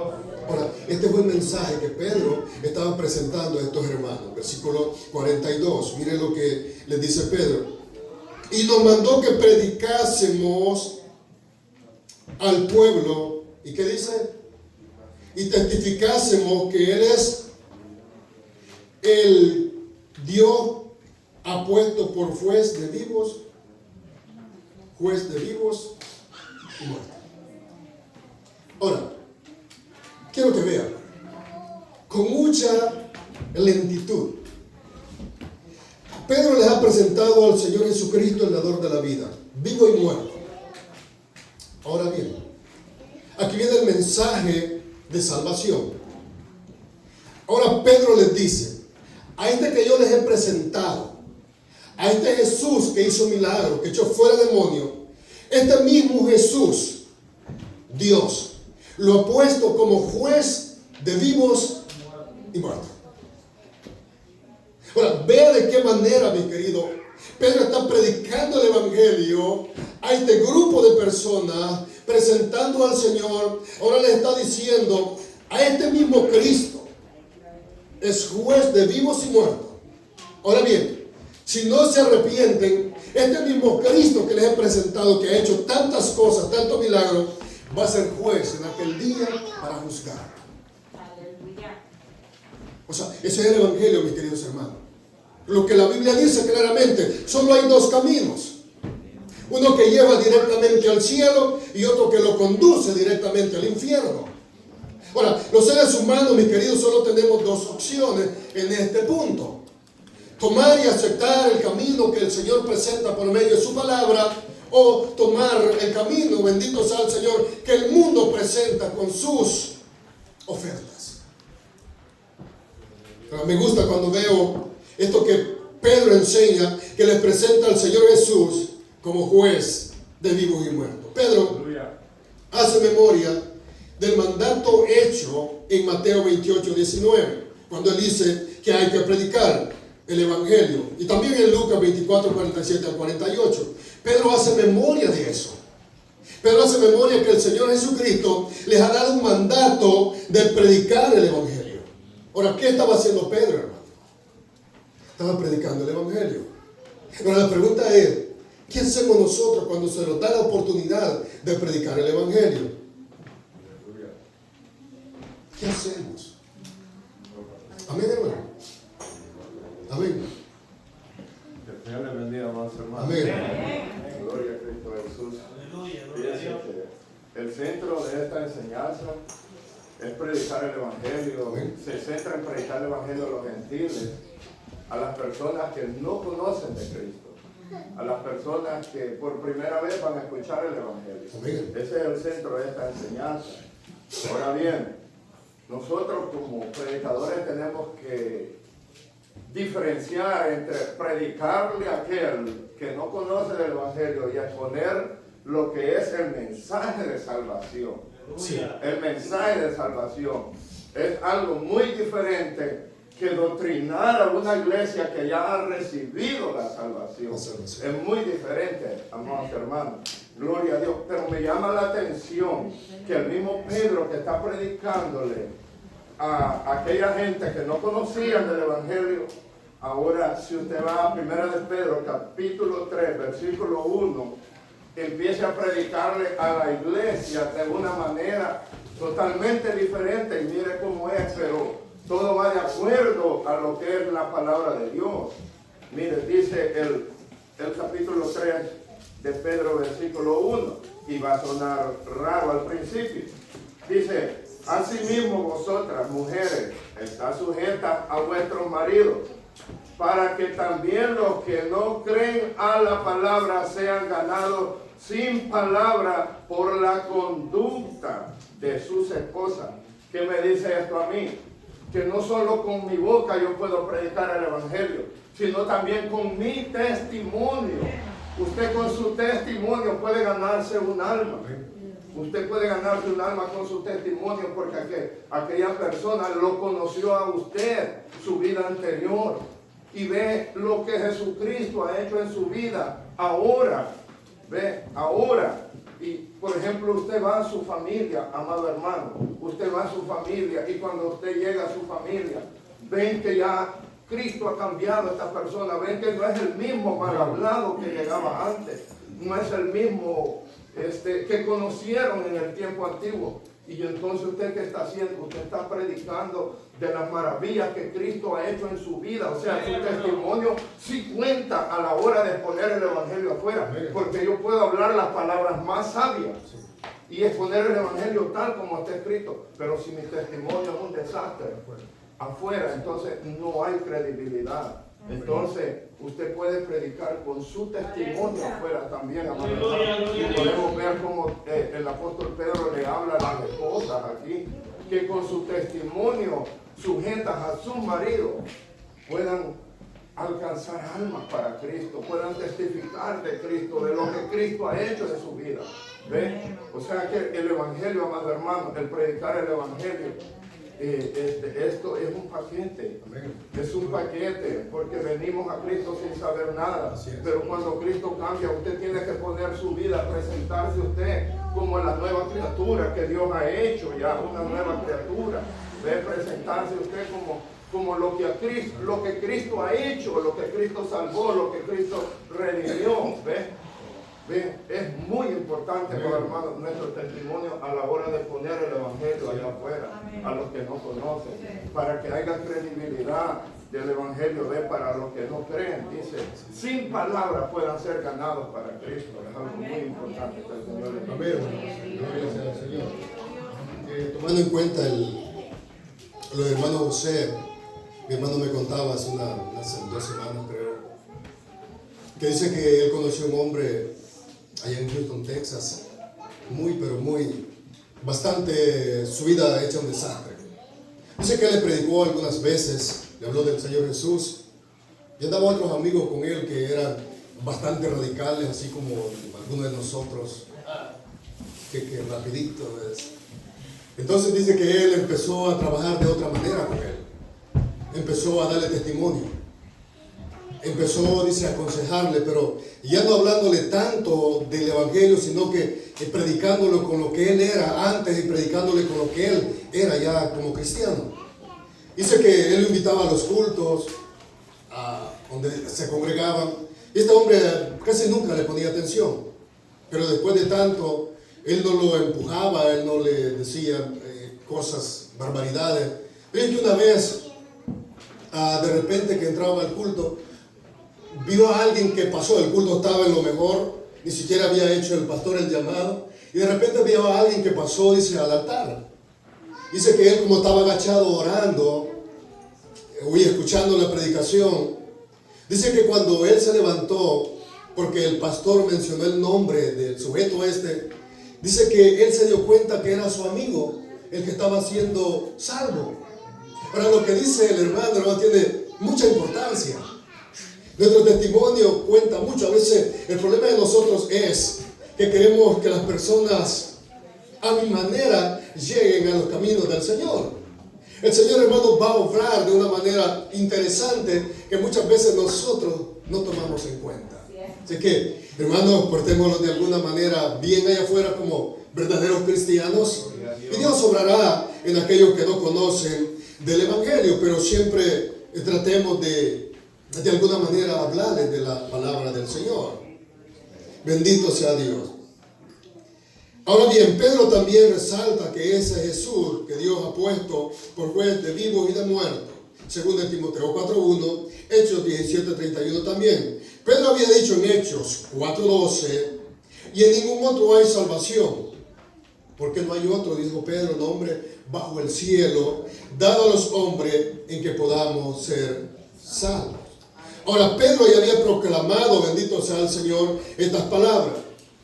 Ahora, este fue el mensaje que Pedro estaba presentando a estos hermanos. Versículo 42, miren lo que les dice Pedro. Y nos mandó que predicásemos al pueblo, ¿y qué dice? Y testificásemos que Él es el Dios apuesto por juez de vivos y muertos. Ahora, quiero que vean, con mucha lentitud, Pedro les ha presentado al Señor Jesucristo, el dador de la vida, vivo y muerto. Ahora bien, aquí viene el mensaje de salvación. Ahora Pedro les dice, a este que yo les he presentado, a este Jesús que hizo milagros, que echó fuera demonios, este mismo Jesús, Dios, lo ha puesto como juez de vivos y muertos. Ahora, vea de qué manera, mi querido, Pedro está predicando el Evangelio a este grupo de personas, presentando al Señor. Ahora le está diciendo, a este mismo Cristo es juez de vivos y muertos. Ahora bien, si no se arrepienten, este mismo Cristo que les he presentado, que ha hecho tantas cosas, tantos milagros, va a ser juez en aquel día para juzgar. O sea, ese es el Evangelio, mis queridos hermanos. Lo que la Biblia dice claramente, solo hay dos caminos. Uno que lleva directamente al cielo y otro que lo conduce directamente al infierno. Ahora, los seres humanos, mis queridos, solo tenemos dos opciones en este punto. Tomar y aceptar el camino que el Señor presenta por medio de su palabra, o tomar el camino, bendito sea el Señor, que el mundo presenta con sus ofertas. Pero me gusta cuando veo esto que Pedro enseña, que les presenta al Señor Jesús como juez de vivos y muertos. Pedro hace memoria del mandato hecho en Mateo 28:19. cuando él dice que hay que predicar el Evangelio. Y también en Lucas 24, 47 al 48. Pedro hace memoria de eso. Pedro hace memoria que el Señor Jesucristo les ha dado un mandato de predicar el Evangelio. Ahora, ¿qué estaba haciendo Pedro, hermano? Estaba predicando el Evangelio. Ahora la pregunta es, ¿qué hacemos nosotros cuando se nos da la oportunidad de predicar el Evangelio? ¿Qué hacemos? Amén, hermano. Amén. Que el Señor le bendiga más, hermano. Amén. Gloria a Cristo Jesús. Fíjense que el centro de esta enseñanza es predicar el Evangelio. Se centra en predicar el Evangelio a los gentiles, a las personas que no conocen de Cristo, a las personas que por primera vez van a escuchar el Evangelio. Amén. Ese es el centro de esta enseñanza. Ahora bien, nosotros como predicadores tenemos que diferenciar entre predicarle a aquel que no conoce del Evangelio y exponer lo que es el mensaje de salvación. Sí. El mensaje de salvación es algo muy diferente que doctrinar a una iglesia que ya ha recibido la salvación. Es muy diferente, amados hermanos. Gloria a Dios. Pero me llama la atención que el mismo Pedro que está predicándole a aquella gente que no conocían del Evangelio, ahora si usted va a 1 de Pedro capítulo 3 versículo 1, empieza a predicarle a la iglesia de una manera totalmente diferente, y mire cómo es, pero todo va de acuerdo a lo que es la palabra de Dios. Mire, dice el capítulo 3 de Pedro versículo 1, y va a sonar raro al principio. Dice: asimismo vosotras, mujeres, estad sujetas a vuestros maridos, para que también los que no creen a la palabra sean ganados sin palabra por la conducta de sus esposas. ¿Qué me dice esto a mí? Que no solo con mi boca yo puedo predicar el Evangelio, sino también con mi testimonio. Usted con su testimonio puede ganarse un alma. Usted puede ganarse un alma con su testimonio, porque aquella persona lo conoció a usted, su vida anterior, y ve lo que Jesucristo ha hecho en su vida ahora. Ve, ahora. Y por ejemplo, usted va a su familia, amado hermano, usted va a su familia, y cuando usted llega a su familia, ven que ya Cristo ha cambiado a esta persona, ven que no es el mismo mal hablado que llegaba antes, no es el mismo que conocieron en el tiempo antiguo. Y entonces usted, ¿qué está haciendo? Usted está predicando de las maravillas que Cristo ha hecho en su vida. O sea, su testimonio sí cuenta a la hora de exponer el Evangelio afuera, porque yo puedo hablar las palabras más sabias y exponer el Evangelio tal como está escrito, pero si mi testimonio es un desastre afuera, entonces no hay credibilidad. Entonces usted puede predicar con su testimonio afuera también, amado. Y podemos ver cómo el apóstol Pedro le habla a las esposas aquí, que con su testimonio sujetas a su marido puedan alcanzar almas para Cristo, puedan testificar de Cristo, de lo que Cristo ha hecho en su vida. ¿Ve? O sea que el Evangelio, amado hermano, el predicar el Evangelio, esto es un paquete. Es un paquete, porque venimos a Cristo sin saber nada, pero cuando Cristo cambia, usted tiene que poner su vida, presentarse usted como la nueva criatura que Dios ha hecho, ya una nueva criatura. Ve, presentarse usted como lo que Cristo ha hecho, lo que Cristo salvó, lo que Cristo redimió. Ve, es muy importante, hermanos, nuestro testimonio a la hora de poner el Evangelio allá afuera, a los que no conocen, para que haya credibilidad del Evangelio. Ve, para los que no creen, dice, sin palabras puedan ser ganados para Cristo. Es algo muy importante que el Señor les amén. Gloria sea al Señor. Tomando en cuenta lo del hermano José, mi hermano me contaba hace unas 2 semanas, creo, que dice que él conoció a un hombre allá en Houston, Texas, bastante, su vida hecha un desastre. Dice que él le predicó algunas veces, le habló del Señor Jesús, y andaban otros amigos con él que eran bastante radicales, así como algunos de nosotros, que rapidito es. Entonces dice que él empezó a trabajar de otra manera con él. empezó a darle testimonio. Empezó, dice, a aconsejarle, pero ya no hablándole tanto del evangelio, sino que predicándolo con lo que él era antes y predicándole con lo que él era ya como cristiano. Dice que él lo invitaba a los cultos, donde se congregaban. Y este hombre casi nunca le ponía atención. Pero después de tanto, él no lo empujaba, él no le decía cosas, barbaridades. Pero que una vez, de repente que entraba al culto, vio a alguien que pasó, el culto estaba en lo mejor, ni siquiera había hecho el pastor el llamado, y de repente vio a alguien que pasó, dice, al altar. Dice que él, como estaba agachado orando y escuchando la predicación, dice que cuando él se levantó, porque el pastor mencionó el nombre del sujeto dice que él se dio cuenta que era su amigo, el que estaba siendo salvo. Ahora, lo que dice el hermano tiene mucha importancia. Nuestro testimonio cuenta mucho. A veces el problema de nosotros es que queremos que las personas a mi manera lleguen a los caminos del Señor. El Señor, hermano, va a obrar de una manera interesante que muchas veces nosotros no tomamos en cuenta. Así que, hermanos, portémonos de alguna manera bien allá afuera como verdaderos cristianos. Y Dios obrará en aquellos que no conocen del Evangelio, pero siempre tratemos de alguna manera hablarles de la palabra del Señor. Bendito sea Dios. Ahora bien, Pedro también resalta que ese Jesús que Dios ha puesto por juez de vivos y de muertos, según en Timoteo 4:1, Hechos 17:31 también. Pedro había dicho en Hechos 4:12, y en ningún otro hay salvación, porque no hay otro, dijo Pedro, nombre bajo el cielo, dado a los hombres en que podamos ser salvos. Ahora, Pedro ya había proclamado, bendito sea el Señor, estas palabras.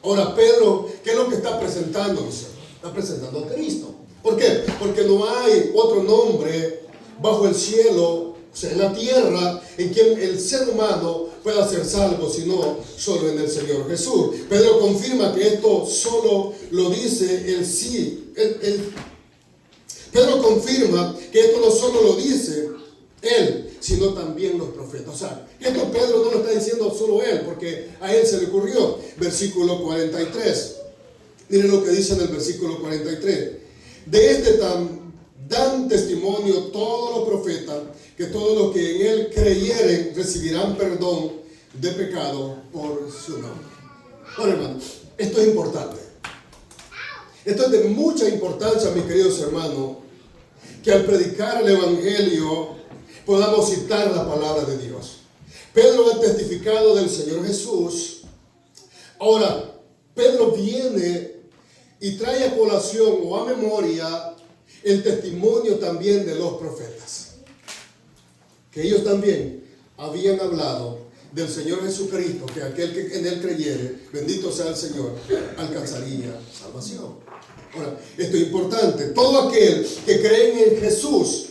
Ahora, Pedro, ¿qué es lo que está presentando? Está presentando a Cristo. ¿Por qué? Porque no hay otro nombre bajo el cielo, o sea, en la tierra, en quien el ser humano pueda ser salvo, sino solo en el Señor Jesús. Pedro confirma que esto solo lo dice el sí. Pedro confirma que esto no solo lo dice él, sino también los profetas. O sea, esto Pedro no lo está diciendo solo él, porque a él se le ocurrió. Versículo 43. Miren lo que dice en el versículo 43. De este dan testimonio todos los profetas, que todos los que en él creyeren recibirán perdón de pecado por su nombre. Bueno, hermanos, esto es importante. Esto es de mucha importancia, mis queridos hermanos, que al predicar el Evangelio podamos citar la palabra de Dios. Pedro ha testificado del Señor Jesús. Ahora, Pedro viene y trae a colación o a memoria el testimonio también de los profetas, que ellos también habían hablado del Señor Jesucristo, que aquel que en él creyere, bendito sea el Señor, alcanzaría salvación. Ahora, esto es importante. Todo aquel que cree en Jesús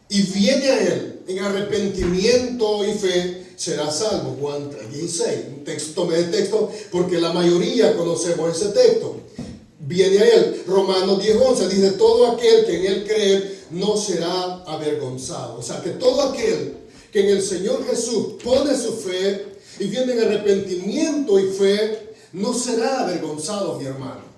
y viene a él en arrepentimiento y fe, será salvo. Juan 3:16. Tomé el texto porque la mayoría conocemos ese texto. Viene a él. Romanos 10:11 dice: todo aquel que en él cree no será avergonzado. O sea, que todo aquel que en el Señor Jesús pone su fe y viene en arrepentimiento y fe, no será avergonzado, mi hermano.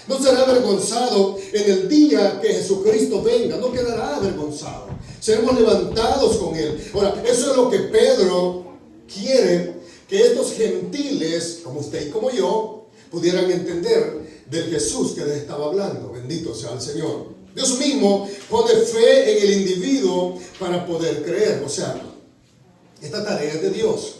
No será avergonzado en el día que Jesucristo venga. No quedará avergonzado. Seremos levantados con él. Ahora, eso es lo que Pedro quiere que estos gentiles, como usted y como yo, pudieran entender del Jesús que les estaba hablando. Bendito sea el Señor. Dios mismo pone fe en el individuo para poder creer. O sea, esta tarea es de Dios.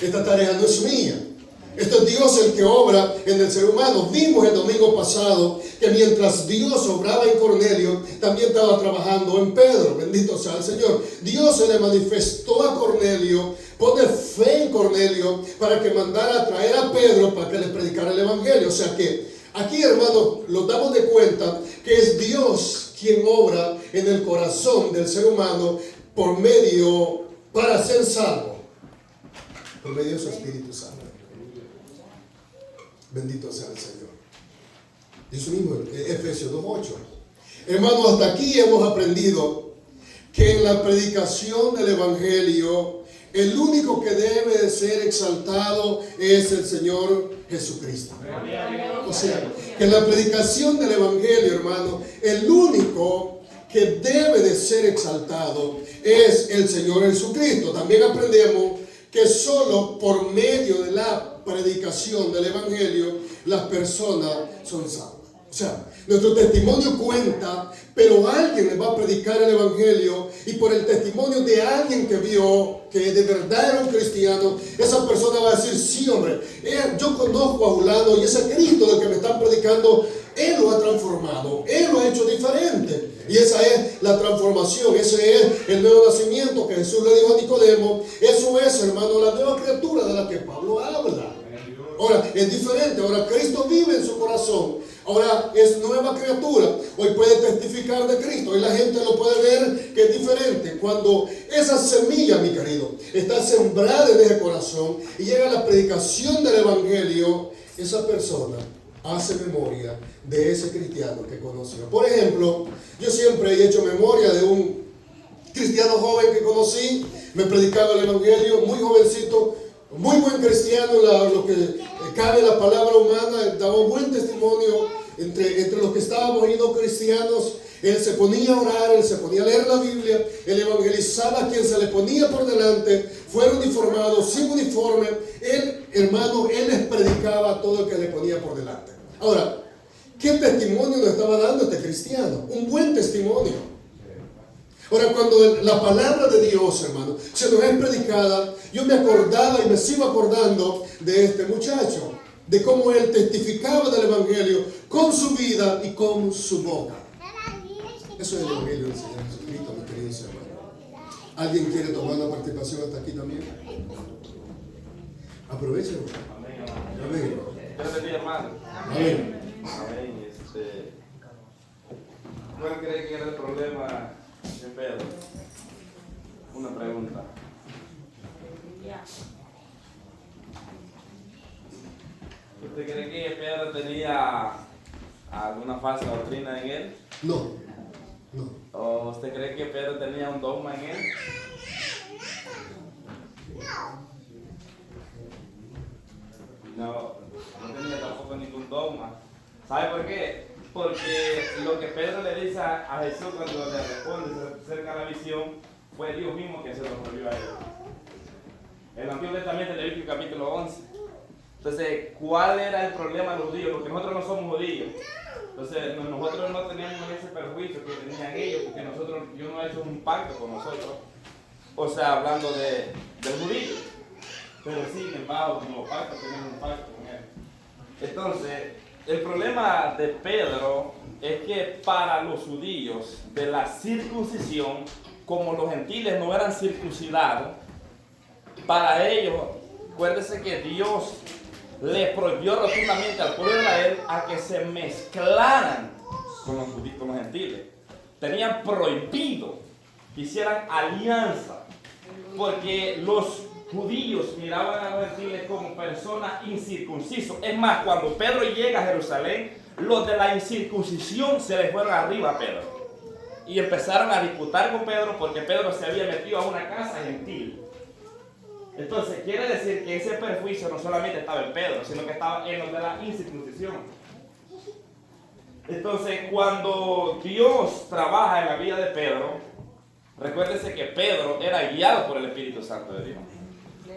Esta tarea no es mía. Esto es Dios el que obra en el ser humano. Vimos el domingo pasado que mientras Dios obraba en Cornelio, también estaba trabajando en Pedro. Bendito sea el Señor. Dios se le manifestó a Cornelio, pone fe en Cornelio para que mandara a traer a Pedro para que le predicara el Evangelio. O sea que aquí, hermanos, nos damos de cuenta que es Dios quien obra en el corazón del ser humano por medio, para ser salvo, por medio de su Espíritu Santo. Bendito sea el Señor. Eso mismo, Efesios 2:8. Hermanos, hasta aquí hemos aprendido que en la predicación del Evangelio el único que debe de ser exaltado es el Señor Jesucristo. O sea, que en la predicación del Evangelio, hermano, el único que debe de ser exaltado es el Señor Jesucristo. También aprendemos que solo por medio de la predicación del Evangelio las personas son salvas. O sea, nuestro testimonio cuenta, pero alguien les va a predicar el Evangelio, y por el testimonio de alguien que vio que de verdad era un cristiano, esa persona va a decir: sí, hombre, yo conozco a fulano, y ese Cristo del que me están predicando, Él lo ha transformado, Él lo ha hecho diferente. Y esa es la transformación, ese es el nuevo nacimiento que Jesús le dijo a Nicodemo. Eso es, hermano, la nueva criatura de la que Pablo habla. Ahora, es diferente. Ahora Cristo vive en su corazón. Ahora es nueva criatura. Hoy puede testificar de Cristo. Hoy la gente lo puede ver que es diferente. Cuando esa semilla, mi querido, está sembrada en ese corazón y llega la predicación del Evangelio, esa persona hace memoria de ese cristiano que conoció. Por ejemplo, yo siempre he hecho memoria de un cristiano joven que conocí. Me predicaba el Evangelio, muy jovencito, muy buen cristiano, lo que cabe la palabra humana, daba un buen testimonio entre los que estábamos y no cristianos. Él se ponía a orar, él se ponía a leer la Biblia, él evangelizaba a quien se le ponía por delante, fuera uniformado, sin uniforme. Él, hermano, él les predicaba a todo el que le ponía por delante. Ahora, ¿qué testimonio nos estaba dando este cristiano? Un buen testimonio. Ahora, cuando la palabra de Dios, hermano, se nos es predicada, yo me acordaba y me sigo acordando de este muchacho, de cómo él testificaba del Evangelio con su vida y con su boca. Eso es el Evangelio del Señor Jesucristo, mis queridos hermanos. ¿Alguien quiere tomar una participación hasta aquí también? Aprovechen. Amén. Dios bendiga, hermano. Amén. Amén. ¿Cuál cree que era el problema de Pedro? Una pregunta. ¿Usted cree que Pedro tenía alguna falsa doctrina en él? No. ¿O usted cree que Pedro tenía un dogma en él? No tenía tampoco ningún dogma. ¿Sabe por qué? Porque lo que Pedro le dice a Jesús cuando le responde acerca de la visión fue Dios mismo que se lo volvió a él. El Antiguo Testamento, Levítico capítulo 11. Entonces, ¿cuál era el problema de los judíos? Porque nosotros no somos judíos. Entonces, nosotros no tenemos ese perjuicio que tenían ellos, porque yo no he hecho un pacto con nosotros. O sea, hablando del judío. Pero sin embargo, como pacto, tenemos un pacto con él. Entonces, el problema de Pedro es que para los judíos de la circuncisión, como los gentiles no eran circuncidados, para ellos, acuérdense que Dios le prohibió rotundamente al pueblo de Israel a que se mezclaran con los gentiles. Tenían prohibido que hicieran alianza, porque los judíos miraban a los gentiles como personas incircuncisos. Es más, cuando Pedro llega a Jerusalén, los de la incircuncisión se les fueron arriba a Pedro y empezaron a disputar con Pedro porque Pedro se había metido a una casa gentil. Entonces quiere decir que ese perjuicio no solamente estaba en Pedro, sino que estaba en los de la incircuncisión. Entonces, cuando Dios trabaja en la vida de Pedro, recuérdese que Pedro era guiado por el Espíritu Santo de Dios.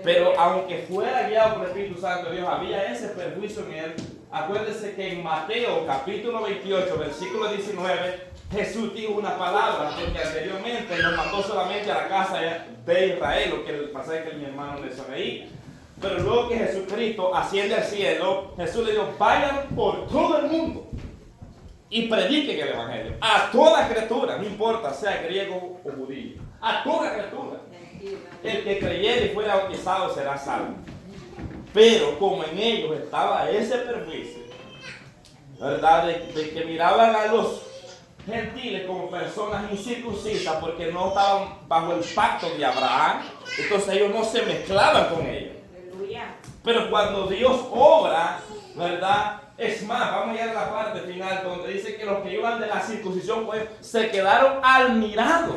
Pero aunque fuera guiado por el Espíritu Santo de Dios, había ese perjuicio en él. Acuérdese que en Mateo capítulo 28, versículo 19, Jesús dijo una palabra, porque anteriormente nos mandó solamente a la casa de Israel, lo que el pasaje que mi hermano mencionó ahí. Pero luego que Jesucristo asciende al cielo, Jesús le dijo: vayan por todo el mundo y prediquen el Evangelio a toda criatura, no importa sea griego o judío, a toda criatura. El que creyere y fuera bautizado será salvo. Pero como en ellos estaba ese perjuicio, ¿verdad? De que miraban a los gentiles como personas incircuncisas porque no estaban bajo el pacto de Abraham, entonces ellos no se mezclaban con ellos. Pero cuando Dios obra, ¿verdad? Es más, vamos a llegar a la parte final donde dice que los que iban de la circuncisión pues se quedaron admirados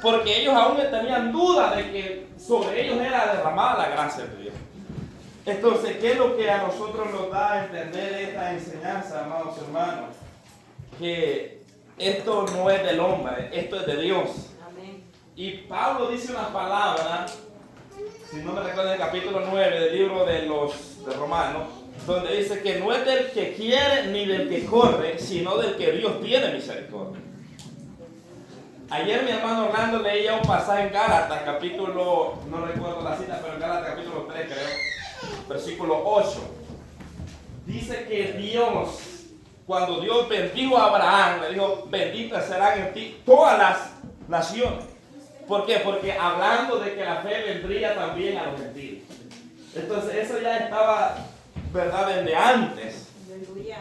porque ellos aún tenían duda de que sobre ellos era derramada la gracia de Dios. Entonces, ¿qué es lo que a nosotros nos da a entender esta enseñanza, amados hermanos? Que esto no es del hombre, esto es de Dios. Amén. Y Pablo dice una palabra, si no me recuerdo, en el capítulo 9 del libro de Romanos, donde dice que no es del que quiere ni del que corre, sino del que Dios tiene misericordia. Ayer mi hermano Orlando leía un pasaje en Gálatas, capítulo, no recuerdo la cita, pero en Gálatas capítulo 3 creo, versículo 8. Dice que Dios, cuando Dios bendijo a Abraham, le dijo, benditas serán en ti todas las naciones. ¿Por qué? Porque hablando de que la fe vendría también a los gentiles. Entonces eso ya estaba, ¿verdad?, desde antes,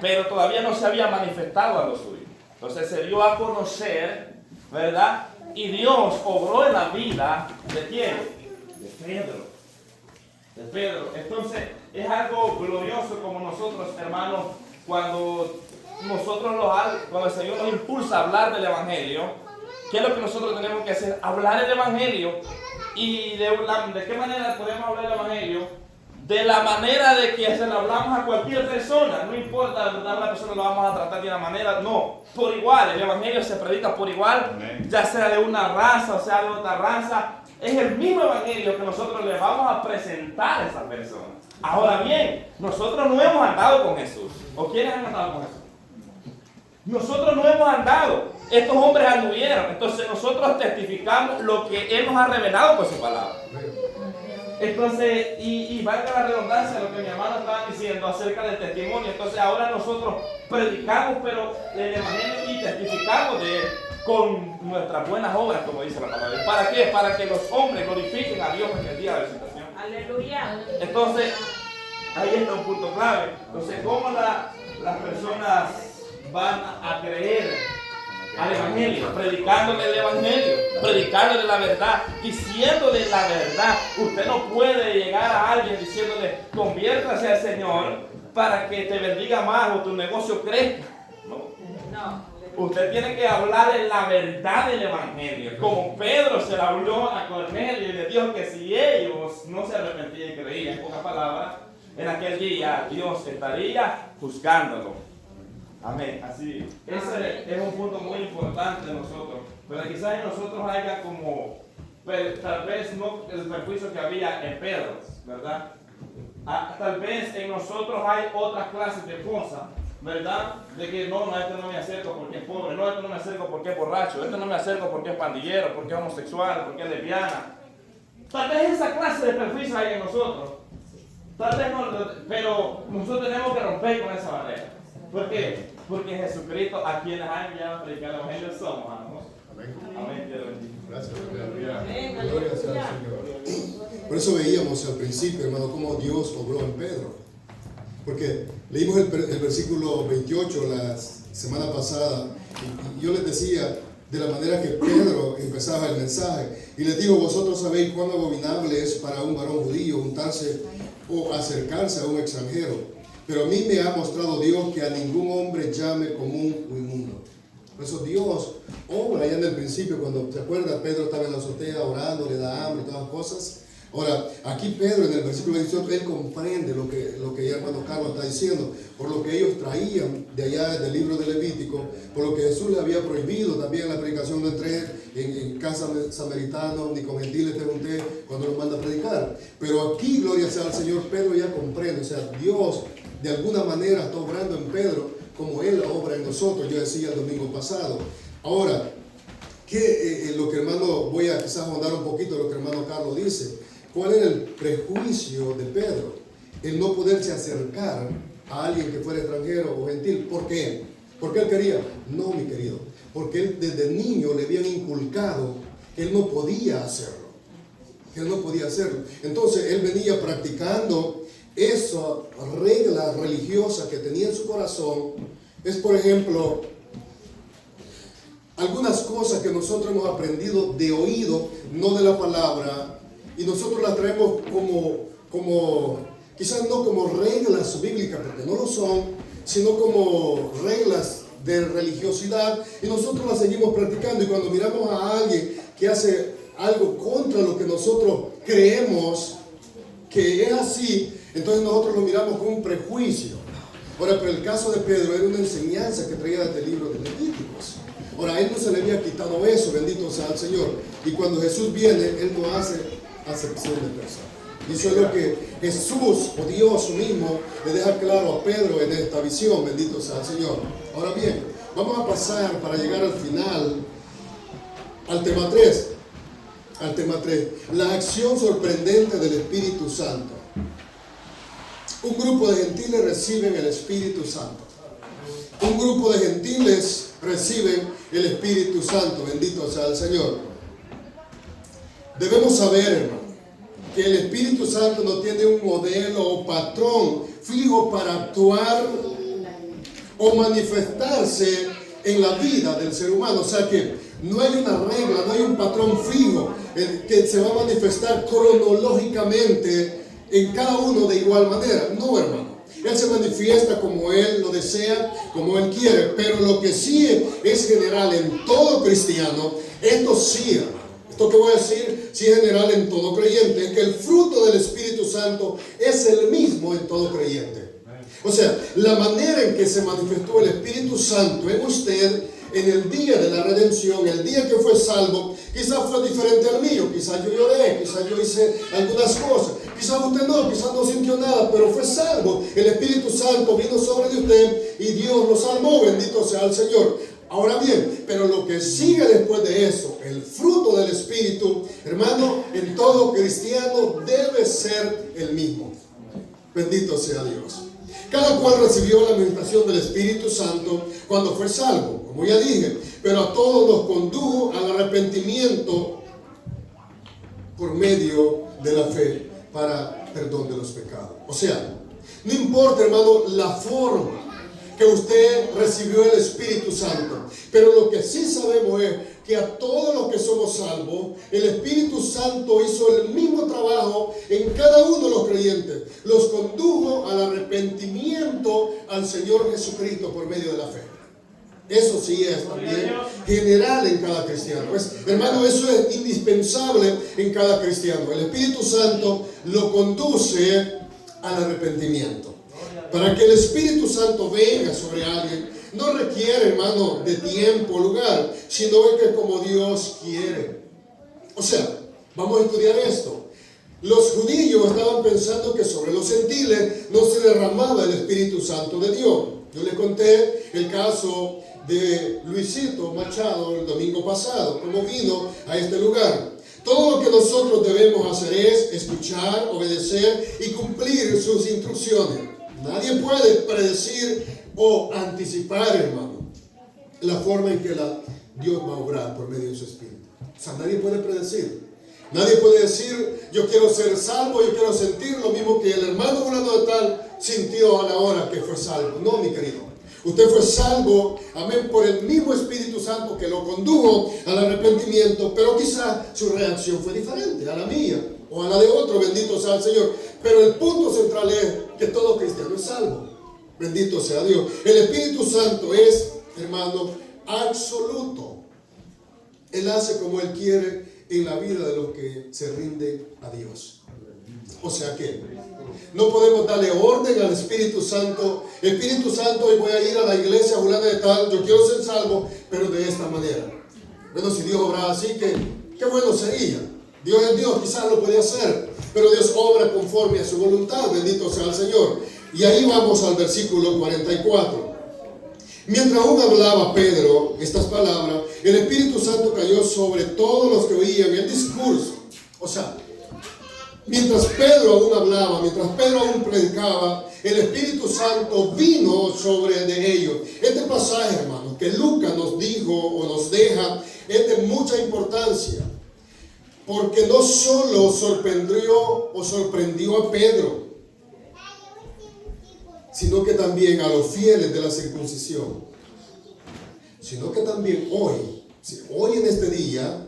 pero todavía no se había manifestado a los suyos. Entonces se dio a conocer, ¿verdad? Y Dios obró en la vida ¿de quién? De Pedro. Entonces es algo glorioso como nosotros, hermanos, cuando el Señor nos impulsa a hablar del Evangelio. ¿Qué es lo que nosotros tenemos que hacer? Hablar el Evangelio. ¿Y de qué manera podemos hablar el Evangelio? De la manera de que se lo hablamos a cualquier persona. No importa, ¿verdad? Una persona lo vamos a tratar de una manera. No, por igual. El Evangelio se predica por igual. Amén. Ya sea de una raza o sea de otra raza. Es el mismo Evangelio que nosotros le vamos a presentar a esa persona. Ahora bien, nosotros no hemos andado con Jesús. ¿O quiénes han andado con Jesús? Nosotros no hemos andado. Estos hombres anduvieron. Entonces nosotros testificamos lo que Él nos ha revelado por su palabra. Entonces, y valga la redundancia lo que mi hermano estaba diciendo acerca del testimonio. Entonces ahora nosotros predicamos pero el Evangelio y testificamos de Él con nuestras buenas obras, como dice la palabra. ¿Para qué? Para que los hombres glorifiquen a Dios en el día de la visitación. Aleluya. Entonces, ahí está un punto clave. Entonces, ¿cómo las personas van a creer al Evangelio? Predicándole el Evangelio, predicándole la verdad, diciéndole la verdad. Usted no puede llegar a alguien diciéndole, conviértase al Señor para que te bendiga más o tu negocio crezca. No. Usted tiene que hablar en la verdad del Evangelio. Como Pedro se le habló a Cornelio y le dijo que si ellos no se arrepentían y creían, en pocas palabras, en aquel día Dios estaría juzgándolo. Amén. Así, ese es un punto muy importante de nosotros. Pero quizás en nosotros haya como, tal vez no el perjuicio que había en Pedro, ¿verdad? Tal vez en nosotros hay otras clases de cosas, ¿verdad? De que no, a este no me acerco porque es pobre, no, a este no me acerco porque es borracho, a este no me acerco porque es pandillero, porque es homosexual, porque es lesbiana. Tal vez esa clase de perjuicio hay en nosotros. Tal vez no, pero nosotros tenemos que romper con esa barrera. ¿Por qué? Porque Jesucristo, a quienes ha enviado a predicar el Evangelio, somos, ¿no? Amén. Amén. Gracias, gloria sea al Señor. Por eso veíamos al principio, hermano, cómo Dios obró en Pedro. Porque leímos el versículo 28 la semana pasada, y yo les decía de la manera que Pedro empezaba el mensaje. Y les digo, vosotros sabéis cuán abominable es para un varón judío juntarse o acercarse a un extranjero. Pero a mí me ha mostrado Dios que a ningún hombre llame común o inmundo. Por eso Dios obra ya en el principio, cuando se acuerda, Pedro estaba en la azotea orando, le da hambre y todas las cosas. Ahora, aquí Pedro en el versículo 18, él comprende lo que ya hermano Carlos está diciendo, por lo que ellos traían de allá del libro de Levítico, por lo que Jesús le había prohibido también en la predicación de entrar en casa samaritano, ni con gentiles te junté cuando nos manda a predicar. Pero aquí, gloria sea al Señor, Pedro ya comprende, o sea, Dios de alguna manera está obrando en Pedro como Él obra en nosotros, yo decía el domingo pasado. Ahora, lo que hermano, voy a quizás ahondar un poquito de lo que hermano Carlos dice. ¿Cuál era el prejuicio de Pedro? El no poderse acercar a alguien que fuera extranjero o gentil. ¿Por qué? ¿Porque él quería? No, mi querido. Porque él desde niño le habían inculcado que él no podía hacerlo. Que él no podía hacerlo. Entonces él venía practicando esa regla religiosa que tenía en su corazón. Es, por ejemplo, algunas cosas que nosotros hemos aprendido de oído, no de la palabra. Y nosotros las traemos quizás no como reglas bíblicas, porque no lo son, sino como reglas de religiosidad y nosotros la seguimos practicando. Y cuando miramos a alguien que hace algo contra lo que nosotros creemos que es así, entonces nosotros lo miramos con un prejuicio. Ahora, pero el caso de Pedro era una enseñanza que traía desde el libro de Levíticos. Ahora, a él no se le había quitado eso, bendito sea el Señor. Y cuando Jesús viene, él no hace acepción de personas. Y eso es lo que Jesús, o Dios mismo, le deja claro a Pedro en esta visión, bendito sea el Señor. Ahora bien, vamos a pasar para llegar al final, al tema 3. Al tema 3, la acción sorprendente del Espíritu Santo. Un grupo de gentiles reciben el Espíritu Santo. Un grupo de gentiles reciben el Espíritu Santo, bendito sea el Señor. Debemos saber, hermano, que el Espíritu Santo no tiene un modelo o patrón fijo para actuar o manifestarse en la vida del ser humano. O sea que no hay una regla, no hay un patrón fijo que se va a manifestar cronológicamente en cada uno de igual manera. No, hermano. Él se manifiesta como Él lo desea, como Él quiere. Pero lo que sí es general en todo cristiano, esto sí, hermano. Esto que voy a decir, sí es general en todo creyente, es que el fruto del Espíritu Santo es el mismo en todo creyente. O sea, la manera en que se manifestó el Espíritu Santo en usted en el día de la redención, el día que fue salvo, quizás fue diferente al mío. Quizás yo lloré, quizás yo hice algunas cosas, quizás usted no, quizás no sintió nada, pero fue salvo. El Espíritu Santo vino sobre de usted y Dios lo salvó, bendito sea el Señor. Ahora bien, pero lo que sigue después de eso, el fruto del Espíritu, hermano, en todo cristiano debe ser el mismo. Bendito sea Dios. Cada cual recibió la administración del Espíritu Santo cuando fue salvo, como ya dije, pero a todos nos condujo al arrepentimiento por medio de la fe para perdón de los pecados. O sea, no importa, hermano, la forma que usted recibió el Espíritu Santo, pero lo que sí sabemos es que a todos los que somos salvos, el Espíritu Santo hizo el mismo trabajo en cada uno de los creyentes. Los condujo al arrepentimiento al Señor Jesucristo por medio de la fe. Eso sí es también general en cada cristiano. Pues, hermano, eso es indispensable en cada cristiano. El Espíritu Santo lo conduce al arrepentimiento. Para que el Espíritu Santo venga sobre alguien, no requiere, hermano, de tiempo o lugar, sino es que como Dios quiere. O sea, vamos a estudiar esto. Los judíos estaban pensando que sobre los gentiles no se derramaba el Espíritu Santo de Dios. Yo les conté el caso de Luisito Machado el domingo pasado, cómo vino a este lugar. Todo lo que nosotros debemos hacer es escuchar, obedecer y cumplir sus instrucciones. Nadie puede predecir o anticipar, hermano, la forma en que Dios va a obrar por medio de su Espíritu. O sea, nadie puede predecir. Nadie puede decir, yo quiero ser salvo, yo quiero sentir lo mismo que el hermano fulano de tal sintió a la hora que fue salvo. No, mi querido. Usted fue salvo, amén, por el mismo Espíritu Santo que lo condujo al arrepentimiento, pero quizás su reacción fue diferente a la mía o a la de otro, bendito sea el Señor. Pero el punto central es que todo cristiano es salvo. Bendito sea Dios. El Espíritu Santo es, hermano, absoluto. Él hace como Él quiere en la vida de los que se rinden a Dios. O sea que no podemos darle orden al Espíritu Santo. Espíritu Santo, hoy voy a ir a la iglesia fulana de tal, yo quiero ser salvo, pero de esta manera. Bueno, si Dios obraba así, qué bueno sería. Dios es Dios, quizás lo podía hacer, pero Dios obra conforme a su voluntad, bendito sea el Señor. Y ahí vamos al versículo 44. Mientras aún hablaba Pedro estas palabras, el Espíritu Santo cayó sobre todos los que oían el discurso. O sea, mientras Pedro aún hablaba, mientras Pedro aún predicaba, el Espíritu Santo vino sobre de ellos. Este pasaje, hermano, que Lucas nos dijo o nos deja, es de mucha importancia. Porque no solo sorprendió a Pedro, sino que también a los fieles de la circuncisión. Sino que también hoy en este día,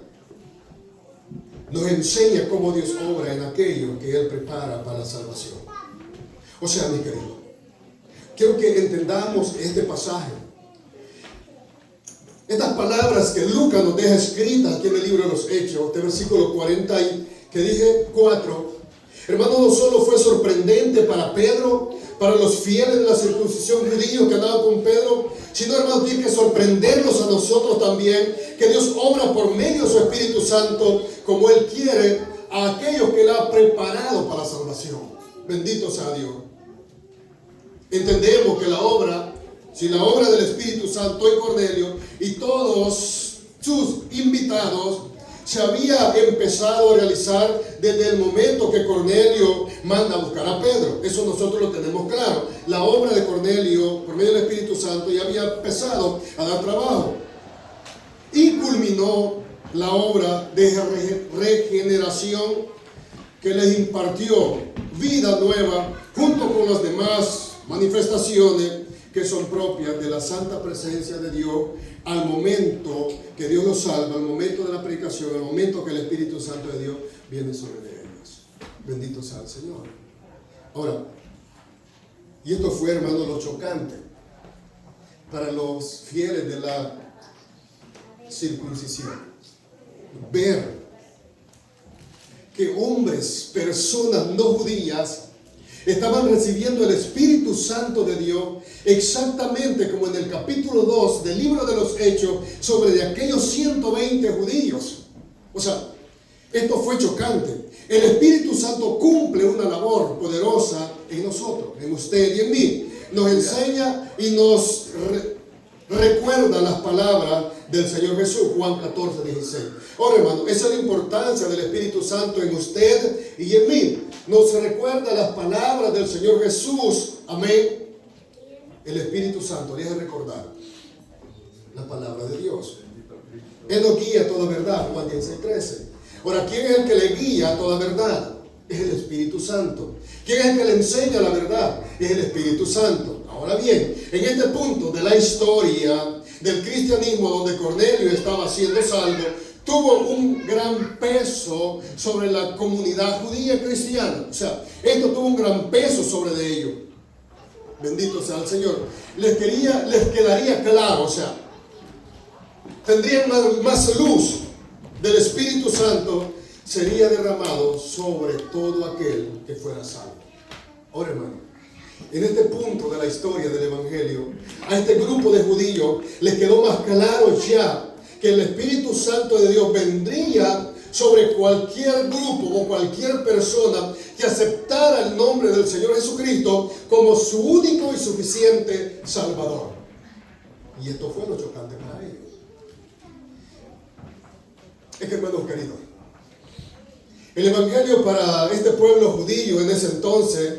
nos enseña cómo Dios obra en aquello que Él prepara para la salvación. O sea, mi querido, quiero que entendamos este pasaje. Estas palabras que Lucas nos deja escritas aquí en el libro de los Hechos, este versículo 40 que dije 4, hermano, no solo fue sorprendente para Pedro, para los fieles de la circuncisión judíos que andaban con Pedro, sino, hermano, tiene que sorprendernos a nosotros también, que Dios obra por medio de su Espíritu Santo como Él quiere a aquellos que Él ha preparado para la salvación. Bendito sea Dios. Entendemos que la obra del Espíritu Santo en Cornelio y todos sus invitados se había empezado a realizar desde el momento que Cornelio manda a buscar a Pedro. Eso nosotros lo tenemos claro. La obra de Cornelio, por medio del Espíritu Santo, ya había empezado a dar trabajo. Y culminó la obra de regeneración que les impartió vida nueva junto con las demás manifestaciones que son propias de la santa presencia de Dios al momento que Dios los salva, al momento de la predicación, al momento que el Espíritu Santo de Dios viene sobre ellos. Bendito sea el Señor. Ahora, y esto fue, hermano, lo chocante para los fieles de la circuncisión. Ver que hombres, personas no judías, estaban recibiendo el Espíritu Santo de Dios exactamente como en el capítulo 2 del libro de los Hechos sobre de aquellos 120 judíos. O sea, esto fue chocante. El Espíritu Santo cumple una labor poderosa en nosotros, en usted y en mí. Nos enseña y nos recuerda las palabras del Señor Jesús, Juan 14, 16. Ahora, hermano, esa es la importancia del Espíritu Santo en usted y en mí. Nos recuerda las palabras del Señor Jesús. Amén. El Espíritu Santo le hace recordar la palabra de Dios. Él nos guía a toda verdad, Juan 16, 13. Ahora, ¿quién es el que le guía a toda verdad? Es el Espíritu Santo. ¿Quién es el que le enseña la verdad? Es el Espíritu Santo. Ahora bien, en este punto de la historia del cristianismo donde Cornelio estaba siendo salvo, tuvo un gran peso sobre la comunidad judía cristiana. O sea, esto tuvo un gran peso sobre de ellos. Bendito sea el Señor. Les quedaría claro, o sea, tendrían más luz del Espíritu Santo, sería derramado sobre todo aquel que fuera salvo. Ahora, hermano, en este punto de la historia del Evangelio, a este grupo de judíos les quedó más claro ya que el Espíritu Santo de Dios vendría sobre cualquier grupo o cualquier persona que aceptara el nombre del Señor Jesucristo como su único y suficiente Salvador. Y esto fue lo chocante para ellos. Es que, hermanos queridos, el Evangelio para este pueblo judío en ese entonces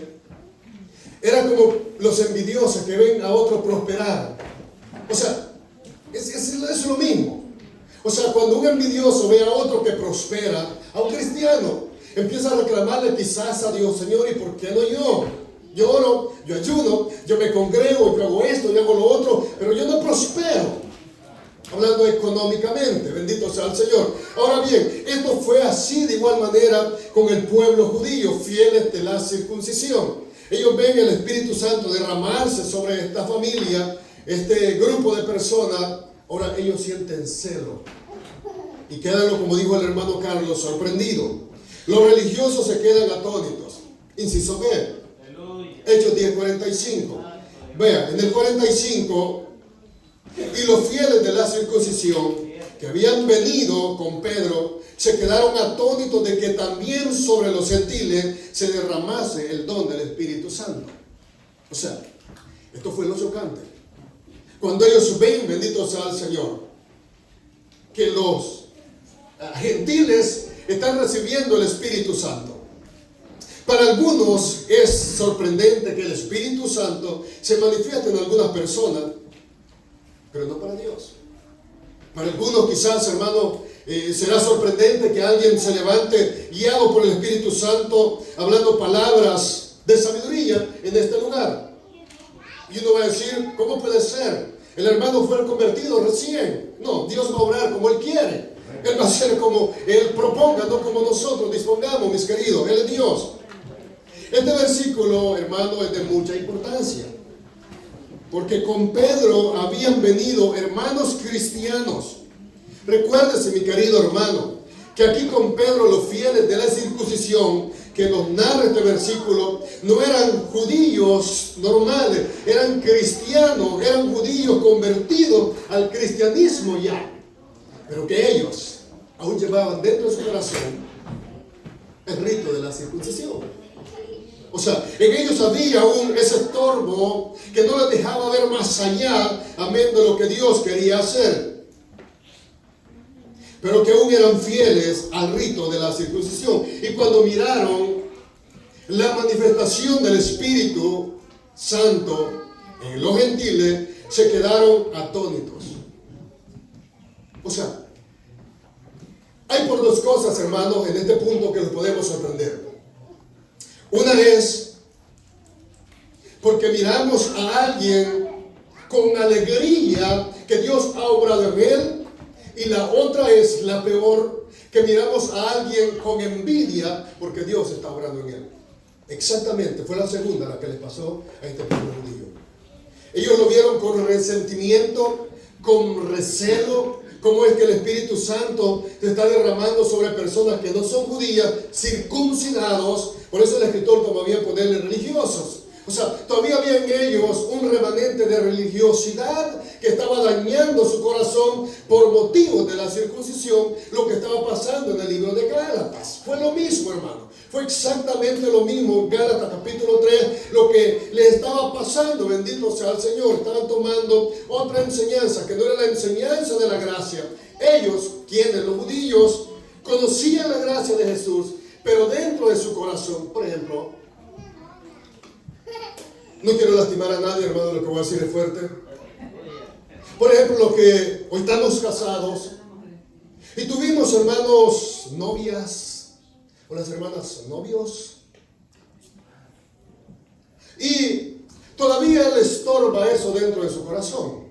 era como los envidiosos que ven a otro prosperar. O sea, es lo mismo. O sea, cuando un envidioso ve a otro que prospera, a un cristiano, empieza a reclamarle quizás a Dios: Señor, ¿y por qué no yo? Yo oro, yo ayuno, yo me congrego, yo hago esto, yo hago lo otro, pero yo no prospero. Hablando económicamente, bendito sea el Señor. Ahora bien, esto fue así de igual manera con el pueblo judío, fieles de la circuncisión. Ellos ven el Espíritu Santo derramarse sobre esta familia, este grupo de personas. Ahora ellos sienten celo y quedan, como dijo el hermano Carlos, sorprendidos. Los religiosos se quedan atónitos. Inciso B, Hechos 10:45. Vean, en el 45, y los fieles de la circuncisión que habían venido con Pedro se quedaron atónitos de que también sobre los gentiles se derramase el don del Espíritu Santo. O sea, esto fue lo chocante. Cuando ellos ven, bendito sea el Señor, que los gentiles están recibiendo el Espíritu Santo. Para algunos es sorprendente que el Espíritu Santo se manifieste en algunas personas, pero no para Dios. Para algunos quizás, hermano, será sorprendente que alguien se levante guiado por el Espíritu Santo hablando palabras de sabiduría en este lugar. Y uno va a decir: ¿cómo puede ser? El hermano fue convertido recién. No, Dios va a obrar como Él quiere. Él va a hacer como Él proponga, no como nosotros dispongamos, mis queridos. Él es Dios. Este versículo, hermano, es de mucha importancia. Porque con Pedro habían venido hermanos cristianos. Recuérdese, mi querido hermano, que aquí con Pedro los fieles de la circuncisión que nos narra este versículo no eran judíos normales, eran cristianos, eran judíos convertidos al cristianismo ya, pero que ellos aún llevaban dentro de su corazón el rito de la circuncisión. O sea, en ellos había aún ese estorbo que no les dejaba ver más allá, amén, de lo que Dios quería hacer, pero que aún eran fieles al rito de la circuncisión. Y cuando miraron la manifestación del Espíritu Santo en los gentiles, se quedaron atónitos. O sea, hay por dos cosas, hermanos, en este punto que nos podemos sorprender. Una es porque miramos a alguien con alegría que Dios ha obrado en él, y la otra es la peor, que miramos a alguien con envidia porque Dios está obrando en él. Exactamente, fue la segunda la que les pasó a este pueblo judío. Ellos lo vieron con resentimiento, con recelo, cómo es que el Espíritu Santo se está derramando sobre personas que no son judías, circuncidados. Por eso el escritor tomó bien ponerle religiosos. O sea, todavía había en ellos un remanente de religiosidad que estaba dañando su corazón por motivos de la circuncisión, lo que estaba pasando en el libro de Gálatas. Fue lo mismo, hermano. Fue exactamente lo mismo en Gálatas capítulo 3, lo que les estaba pasando, bendito sea el Señor. Estaban tomando otra enseñanza que no era la enseñanza de la gracia. Ellos, quienes, los judíos, conocían la gracia de Jesús, pero dentro de su corazón, por ejemplo, no quiero lastimar a nadie, hermano, lo que voy a decir es fuerte. Por ejemplo, los que hoy estamos casados y tuvimos hermanos novias, o las hermanas novios, y todavía le estorba eso dentro de su corazón.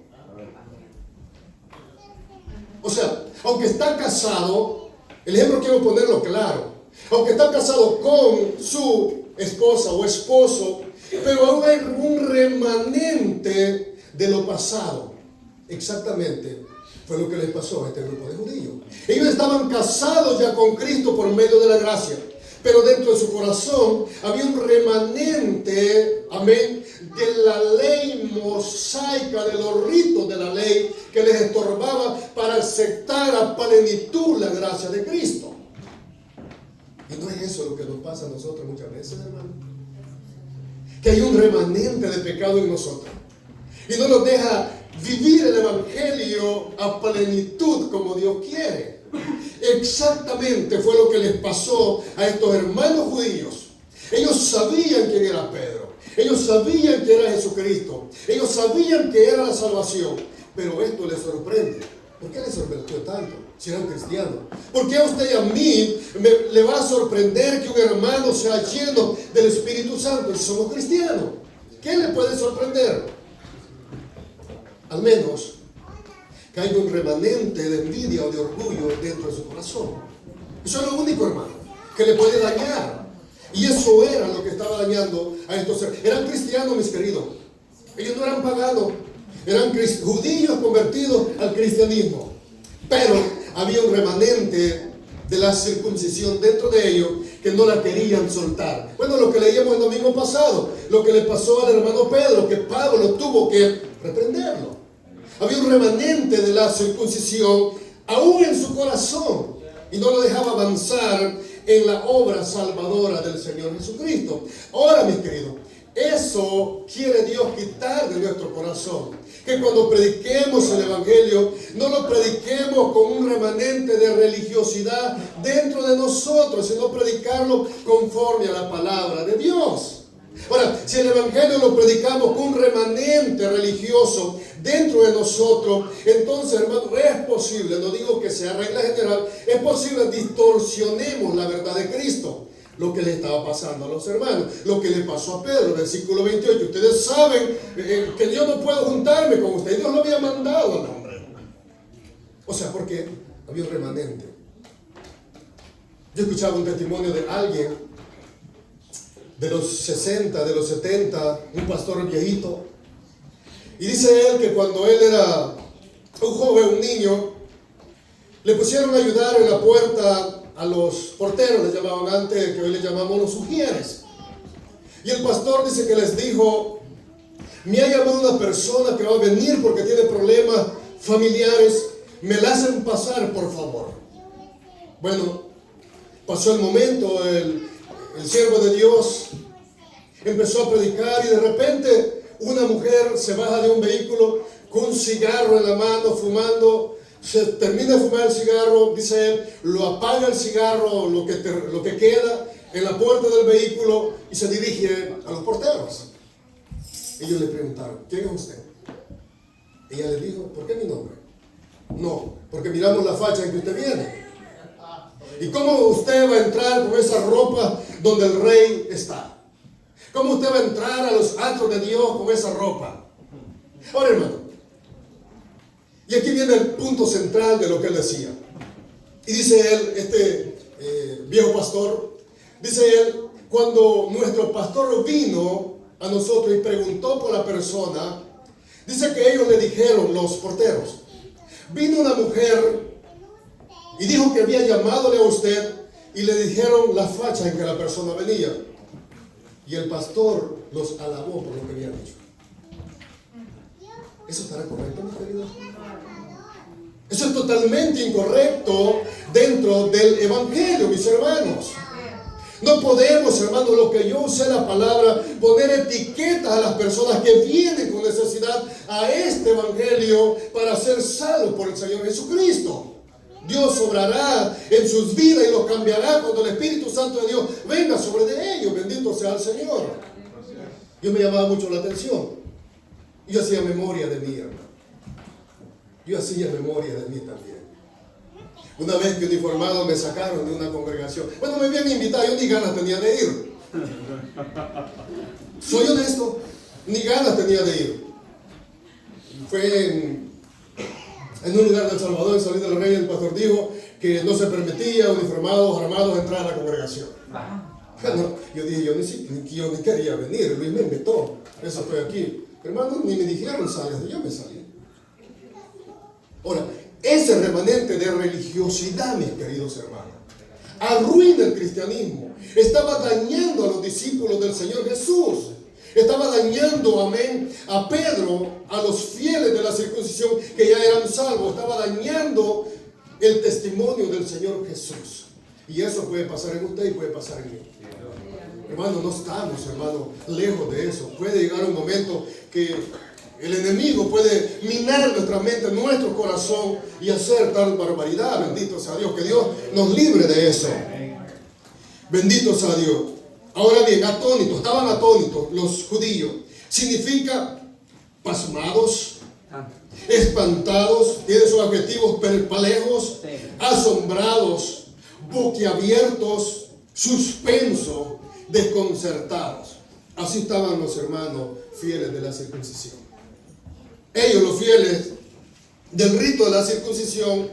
O sea, aunque está casado, el ejemplo quiero ponerlo claro, aunque está casado con su esposa o esposo, pero aún hay un remanente de lo pasado. Exactamente fue lo que les pasó a este grupo de judíos. Ellos estaban casados ya con Cristo por medio de la gracia, pero dentro de su corazón había un remanente, amén, de la ley mosaica, de los ritos de la ley que les estorbaba para aceptar a plenitud la gracia de Cristo. Y no es eso lo que nos pasa a nosotros muchas veces, hermano, que hay un remanente de pecado en nosotros y no nos deja vivir el evangelio a plenitud como Dios quiere. Exactamente fue lo que les pasó a estos hermanos judíos. Ellos sabían quién era Pedro, ellos sabían que era Jesucristo, ellos sabían que era la salvación, pero esto les sorprende. ¿Por qué les sorprendió tanto si eran cristianos? ¿Por qué a usted y a mí le va a sorprender que un hermano sea lleno del Espíritu Santo si somos cristianos? ¿Qué le puede sorprender? Al menos que haya un remanente de envidia o de orgullo dentro de su corazón. Eso es lo único, hermano, que le puede dañar. Y eso era lo que estaba dañando a estos seres. Eran cristianos, mis queridos. Ellos no eran paganos. Eran judíos convertidos al cristianismo. Pero había un remanente de la circuncisión dentro de ellos que no la querían soltar. Bueno, lo que leíamos el domingo pasado, lo que le pasó al hermano Pedro, que Pablo tuvo que reprenderlo. Había un remanente de la circuncisión aún en su corazón y no lo dejaba avanzar en la obra salvadora del Señor Jesucristo. Ahora, mis queridos, eso quiere Dios quitar de nuestro corazón. Que cuando prediquemos el Evangelio, no lo prediquemos con un remanente de religiosidad dentro de nosotros, sino predicarlo conforme a la palabra de Dios. Ahora, si el Evangelio lo predicamos con un remanente religioso dentro de nosotros, entonces, hermano, es posible, no digo que sea regla general, es posible distorsionemos la verdad de Cristo. Lo que le estaba pasando a los hermanos, lo que le pasó a Pedro, versículo 28. Ustedes saben que yo no puedo juntarme con ustedes. Dios lo había mandado al hombre. O sea, porque había un remanente. Yo escuchaba un testimonio de alguien de los 60, de los 70, un pastor viejito, Y dice él que cuando él era un joven, un niño, le pusieron a ayudar en la puerta a los porteros, les llamaban antes, que hoy le llamamos los sugieres. Y el pastor dice que les dijo: me ha llamado una persona que va a venir porque tiene problemas familiares, me la hacen pasar, por favor. Bueno, pasó el momento, el siervo de Dios empezó a predicar y de repente una mujer se baja de un vehículo con un cigarro en la mano, fumando. Se termina de fumar el cigarro, dice él, lo apaga el cigarro, lo que queda en la puerta del vehículo, y se dirige a los porteros. Ellos le preguntaron: ¿quién es usted? Ella le dijo: ¿por qué mi nombre? No, porque miramos la facha en que usted viene. ¿Y cómo usted va a entrar con esa ropa donde el rey está? ¿Cómo usted va a entrar a los atrios de Dios con esa ropa? Ahora, hermano, y aquí viene el punto central de lo que él decía. Y dice él, viejo pastor, dice él: cuando nuestro pastor vino a nosotros y preguntó por la persona, dice que ellos le dijeron, los porteros, vino una mujer y dijo que había llamadole a usted, y le dijeron la facha en que la persona venía. Y el pastor los alabó por lo que habían dicho. ¿Eso estará correcto, mis queridos? Eso es totalmente incorrecto dentro del evangelio, mis hermanos. No podemos, hermanos, lo que yo usé la palabra, poner etiquetas a las personas que vienen con necesidad a este evangelio para ser salvos por el Señor Jesucristo. Dios obrará en sus vidas y los cambiará cuando el Espíritu Santo de Dios venga sobre de ellos. Bendito sea el Señor. Yo me llamaba mucho la atención. Yo hacía memoria de mí, hermano. Yo hacía memoria de mí también. Una vez que uniformado me sacaron de una congregación. Bueno, me habían invitado, yo ni ganas tenía de ir. Soy honesto, ni ganas tenía de ir. Fue en un lugar del Salvador, en Salida del Rey, el pastor dijo que no se permitía uniformados, armados, entrar a la congregación. Bueno, yo dije, yo ni quería venir, Luis me invitó, eso estoy aquí. Hermanos, ni me dijeron salgas, yo me salí. Ahora, ese remanente de religiosidad, mis queridos hermanos, arruina el cristianismo. Estaba dañando a los discípulos del Señor Jesús. Estaba dañando, amén, a Pedro, a los fieles de la circuncisión que ya eran salvos. Estaba dañando el testimonio del Señor Jesús. Y eso puede pasar en usted y puede pasar en mí. Hermano, no estamos, hermano, lejos de eso. Puede llegar un momento que el enemigo puede minar nuestra mente, nuestro corazón y hacer tal barbaridad. Bendito sea Dios, que Dios nos libre de eso. Bendito sea Dios. Ahora bien, atónitos, estaban atónitos los judíos. Significa pasmados, espantados, tiene sus adjetivos: perplejos, asombrados, boquiabiertos, suspensos, desconcertados. Así estaban los hermanos fieles de la circuncisión. Ellos, los fieles del rito de la circuncisión,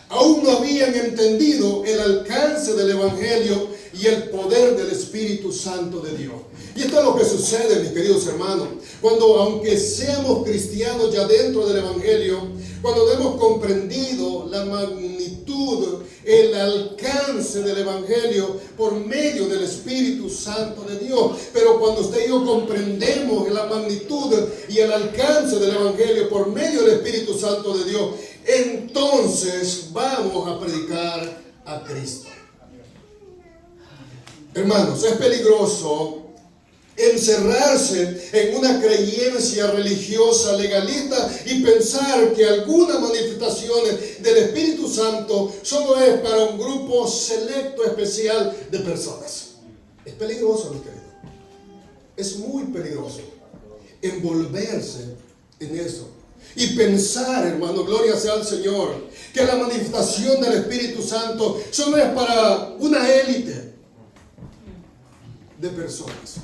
aún no habían entendido el alcance del evangelio y el poder del Espíritu Santo de Dios. Y esto es lo que sucede, mis queridos hermanos, cuando, aunque seamos cristianos ya dentro del evangelio, cuando hemos comprendido la magnitud, el alcance del evangelio por medio del Espíritu Santo de Dios, pero cuando usted y yo comprendemos la magnitud y el alcance del evangelio por medio del Espíritu Santo de Dios, entonces vamos a predicar a Cristo. Hermanos, es peligroso encerrarse en una creencia religiosa legalista y pensar que algunas manifestaciones del Espíritu Santo solo es para un grupo selecto especial de personas. Es peligroso, mi querido. Es muy peligroso envolverse en eso y pensar, hermano, gloria sea al Señor, que la manifestación del Espíritu Santo solo es para una élite de personas.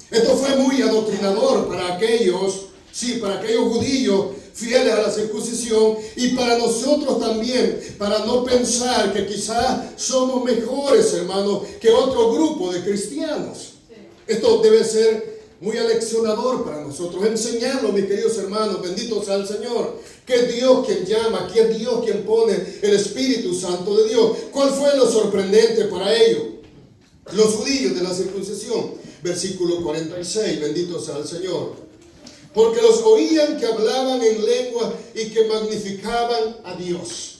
Esto fue muy adoctrinador para aquellos judíos fieles a la circuncisión, y para nosotros también, para no pensar que quizás somos mejores, hermanos, que otro grupo de cristianos. Esto debe ser muy aleccionador para nosotros, enseñarnos, mis queridos hermanos, bendito sea el Señor, que es Dios quien llama, que es Dios quien pone el Espíritu Santo de Dios. ¿Cuál fue lo sorprendente para ellos? Los judíos de la circuncisión, versículo 46, bendito sea el Señor. Porque los oían que hablaban en lengua y que magnificaban a Dios.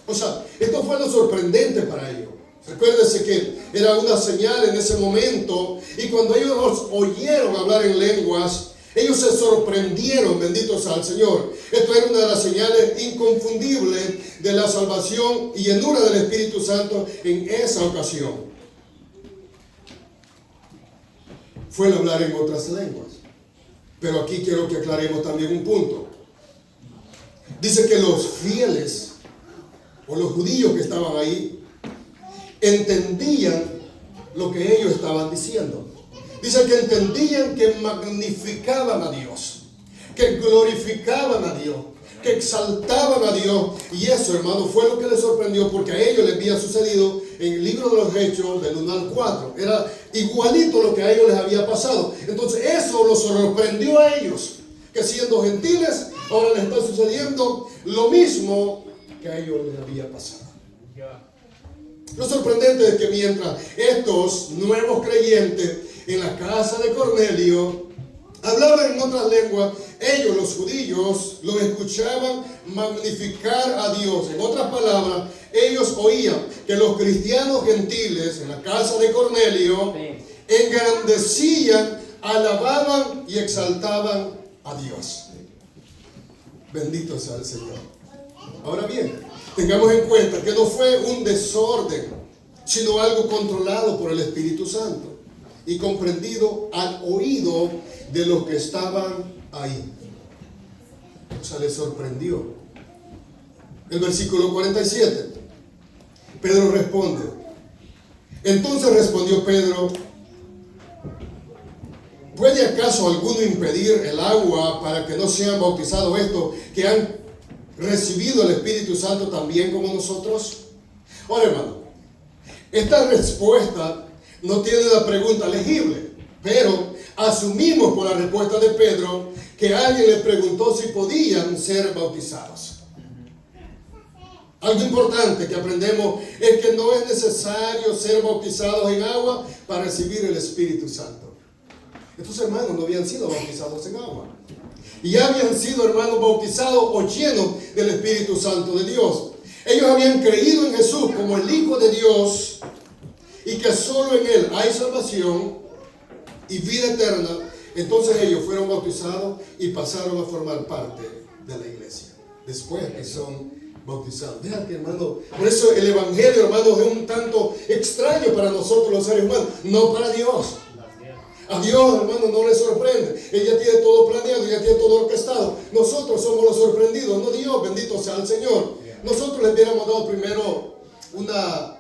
O sea, esto fue lo sorprendente para ellos. Recuérdese que era una señal en ese momento, y cuando ellos los oyeron hablar en lenguas, ellos se sorprendieron, bendito sea el Señor. Esto era una de las señales inconfundibles de la salvación y llenura del Espíritu Santo en esa ocasión. Fue el hablar en otras lenguas. Pero aquí quiero que aclaremos también un punto. Dice que los fieles, o los judíos que estaban ahí, entendían lo que ellos estaban diciendo. Dice que entendían que magnificaban a Dios, que glorificaban a Dios, que exaltaban a Dios. Y eso, hermano, fue lo que les sorprendió, porque a ellos les había sucedido en el libro de los Hechos, del 1 al 4. Era igualito lo que a ellos les había pasado. Entonces eso los sorprendió a ellos, que siendo gentiles, ahora les está sucediendo lo mismo que a ellos les había pasado. Lo sorprendente es que mientras estos nuevos creyentes en la casa de Cornelio hablaban en otras lenguas, ellos, los judíos, los escuchaban magnificar a Dios. En otras palabras, ellos oían que los cristianos gentiles en la casa de Cornelio engrandecían, alababan y exaltaban a Dios. Bendito sea el Señor. Ahora bien, tengamos en cuenta que no fue un desorden, sino algo controlado por el Espíritu Santo y comprendido al oído de los que estaban ahí. O sea, les sorprendió. El versículo 47. Pedro responde. Entonces respondió Pedro: ¿puede acaso alguno impedir el agua para que no sean bautizados estos que han recibido el Espíritu Santo también como nosotros? Ahora, hermano, esta respuesta no tiene una pregunta legible, pero asumimos por la respuesta de Pedro que alguien le preguntó si podían ser bautizados. Algo importante que aprendemos es que no es necesario ser bautizados en agua para recibir el Espíritu Santo. Estos hermanos no habían sido bautizados en agua, y ya habían sido, hermanos, bautizados o llenos del Espíritu Santo de Dios. Ellos habían creído en Jesús como el Hijo de Dios y que solo en Él hay salvación y vida eterna. Entonces ellos fueron bautizados y pasaron a formar parte de la iglesia después que son bautizados. Vean que, hermano, por eso el Evangelio, hermano, es un tanto extraño para nosotros los seres humanos, no para Dios. A Dios, hermano, no le sorprende. Él ya tiene todo planeado, ya tiene todo orquestado. Nosotros somos los sorprendidos, no Dios, bendito sea el Señor. Nosotros le hubiéramos dado primero una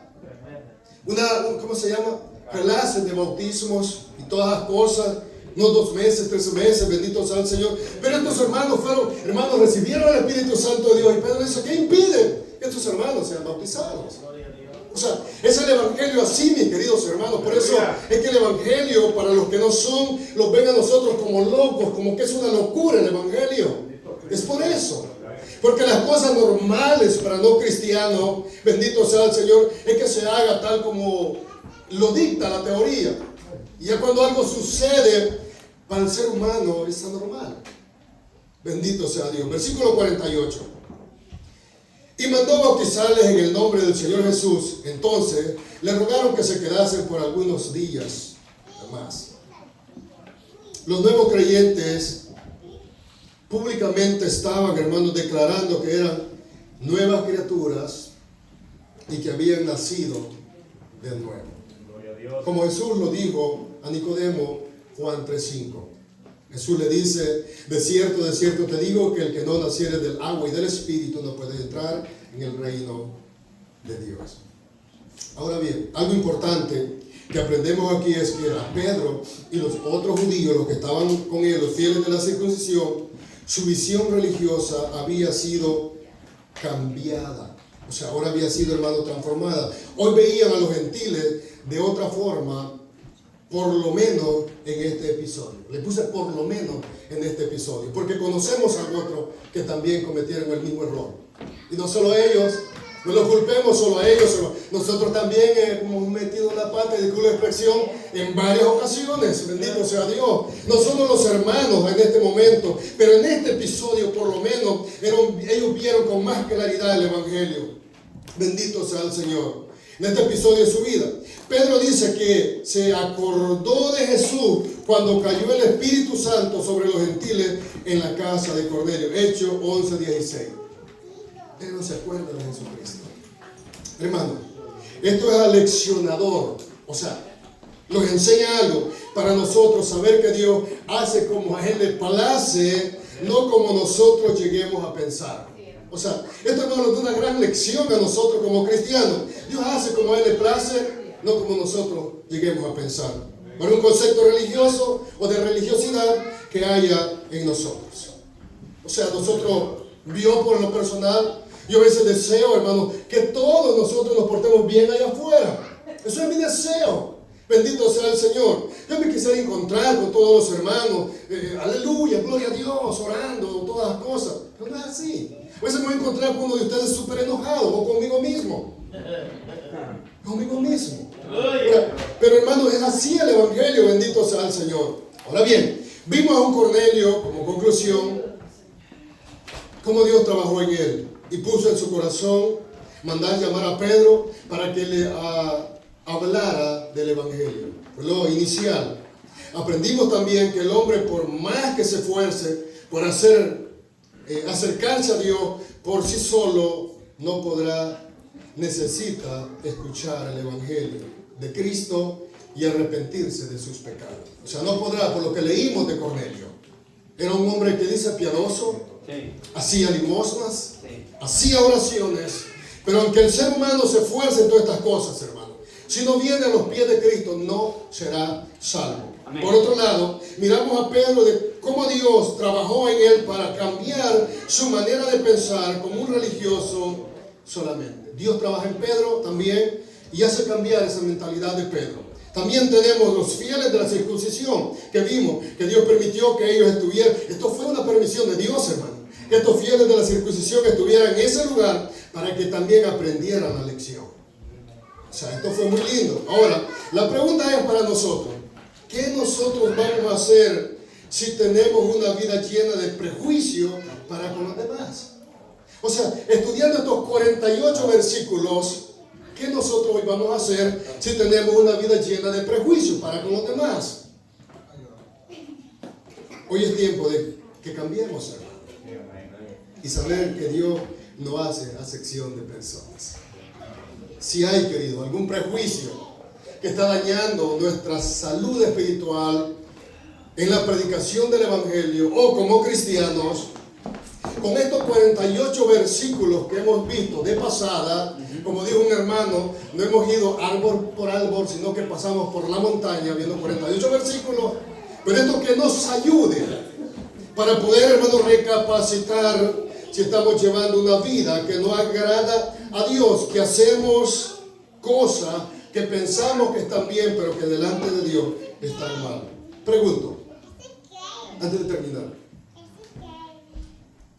¿cómo se llama? Clases de bautismos y todas las cosas. No 2 meses, 3 meses, bendito sea el Señor. Pero estos hermanos recibieron el Espíritu Santo de Dios. Y Pedro dice: ¿qué impide que estos hermanos sean bautizados? O sea, es el Evangelio así, mis queridos hermanos. Por eso es que el Evangelio, para los que no son, los ven a nosotros como locos, como que es una locura el Evangelio. Es por eso. Porque las cosas normales para no cristianos, bendito sea el Señor, es que se haga tal como lo dicta la teoría. Y ya cuando algo sucede, para el ser humano es anormal. Bendito sea Dios. Versículo 48. Y mandó bautizarles en el nombre del Señor Jesús. Entonces le rogaron que se quedasen por algunos días más. Los nuevos creyentes públicamente estaban, hermanos, declarando que eran nuevas criaturas y que habían nacido de nuevo. Como Jesús lo dijo a Nicodemo, Juan 3:5. Jesús le dice: de cierto te digo que el que no naciere del agua y del Espíritu no puede entrar en el reino de Dios. Ahora bien, algo importante que aprendemos aquí es que a Pedro y los otros judíos, los que estaban con él, los fieles de la circuncisión, su visión religiosa había sido cambiada. O sea, ahora había sido, hermano, transformada. Hoy veían a los gentiles de otra forma por lo menos en este episodio. Le puse por lo menos en este episodio, porque conocemos a otros que también cometieron el mismo error. Y no solo ellos, no los culpemos solo a ellos, nosotros también hemos metido la pata, disculpe la expresión, en varias ocasiones, bendito sea Dios. No solo los hermanos en este momento, pero en este episodio por lo menos ellos vieron con más claridad el Evangelio. Bendito sea el Señor. En este episodio de su vida, Pedro dice que se acordó de Jesús cuando cayó el Espíritu Santo sobre los gentiles en la casa de Cornelio. Hechos 11:16. Él no se acuerda de Jesucristo. Hermano, esto es aleccionador. O sea, nos enseña algo para nosotros saber que Dios hace como a Él le place, no como nosotros lleguemos a pensar. O sea, esto nos da una gran lección a nosotros como cristianos. Dios hace como a Él le place, no como nosotros lleguemos a pensar. Por un concepto religioso o de religiosidad que haya en nosotros. O sea, yo por lo personal, yo a veces deseo, hermano, que todos nosotros nos portemos bien allá afuera. Eso es mi deseo. Bendito sea el Señor. Yo me quisiera encontrar con todos los hermanos, aleluya, gloria a Dios, orando, todas las cosas. Pero no es así. A veces me voy a encontrar con uno de ustedes súper enojado, o conmigo mismo. Conmigo mismo. Pero hermano, es así el Evangelio, bendito sea el Señor. Ahora bien, vimos a un Cornelio, como conclusión, cómo Dios trabajó en él y puso en su corazón mandar llamar a Pedro para que le hablara del Evangelio. Lo inicial. Aprendimos también que el hombre, por más que se esfuerce por acercarse a Dios por sí solo, no podrá, necesita escuchar el Evangelio de Cristo y arrepentirse de sus pecados. O sea, no podrá, por lo que leímos de Cornelio. Era un hombre que dice piadoso, hacía limosnas, hacía oraciones, pero aunque el ser humano se esfuerce en todas estas cosas, hermano, si no viene a los pies de Cristo, no será salvo. Amén. Por otro lado, miramos a Pedro de cómo Dios trabajó en él para cambiar su manera de pensar como un religioso solamente. Dios trabaja en Pedro también y hace cambiar esa mentalidad de Pedro. También tenemos los fieles de la circuncisión que vimos, que Dios permitió que ellos estuvieran. Esto fue una permisión de Dios, hermano. Que estos fieles de la circuncisión estuvieran en ese lugar para que también aprendieran la lección. O sea, esto fue muy lindo. Ahora, la pregunta es para nosotros. ¿Qué nosotros vamos a hacer si tenemos una vida llena de prejuicio para con los demás? O sea, estudiando estos 48 versículos, ¿qué nosotros hoy vamos a hacer si tenemos una vida llena de prejuicio para con los demás? Hoy es tiempo de que cambiemos, hermano. Y saber que Dios no hace acepción de personas. Si hay, querido, algún prejuicio que está dañando nuestra salud espiritual en la predicación del Evangelio o como cristianos, con estos 48 versículos que hemos visto de pasada, como dijo un hermano, no hemos ido árbol por árbol, sino que pasamos por la montaña viendo 48 versículos, pero esto que nos ayude para poder, hermano, recapacitar si estamos llevando una vida que no agrada a Dios, que hacemos cosas que pensamos que están bien, pero que delante de Dios están mal. Pregunto, antes de terminar,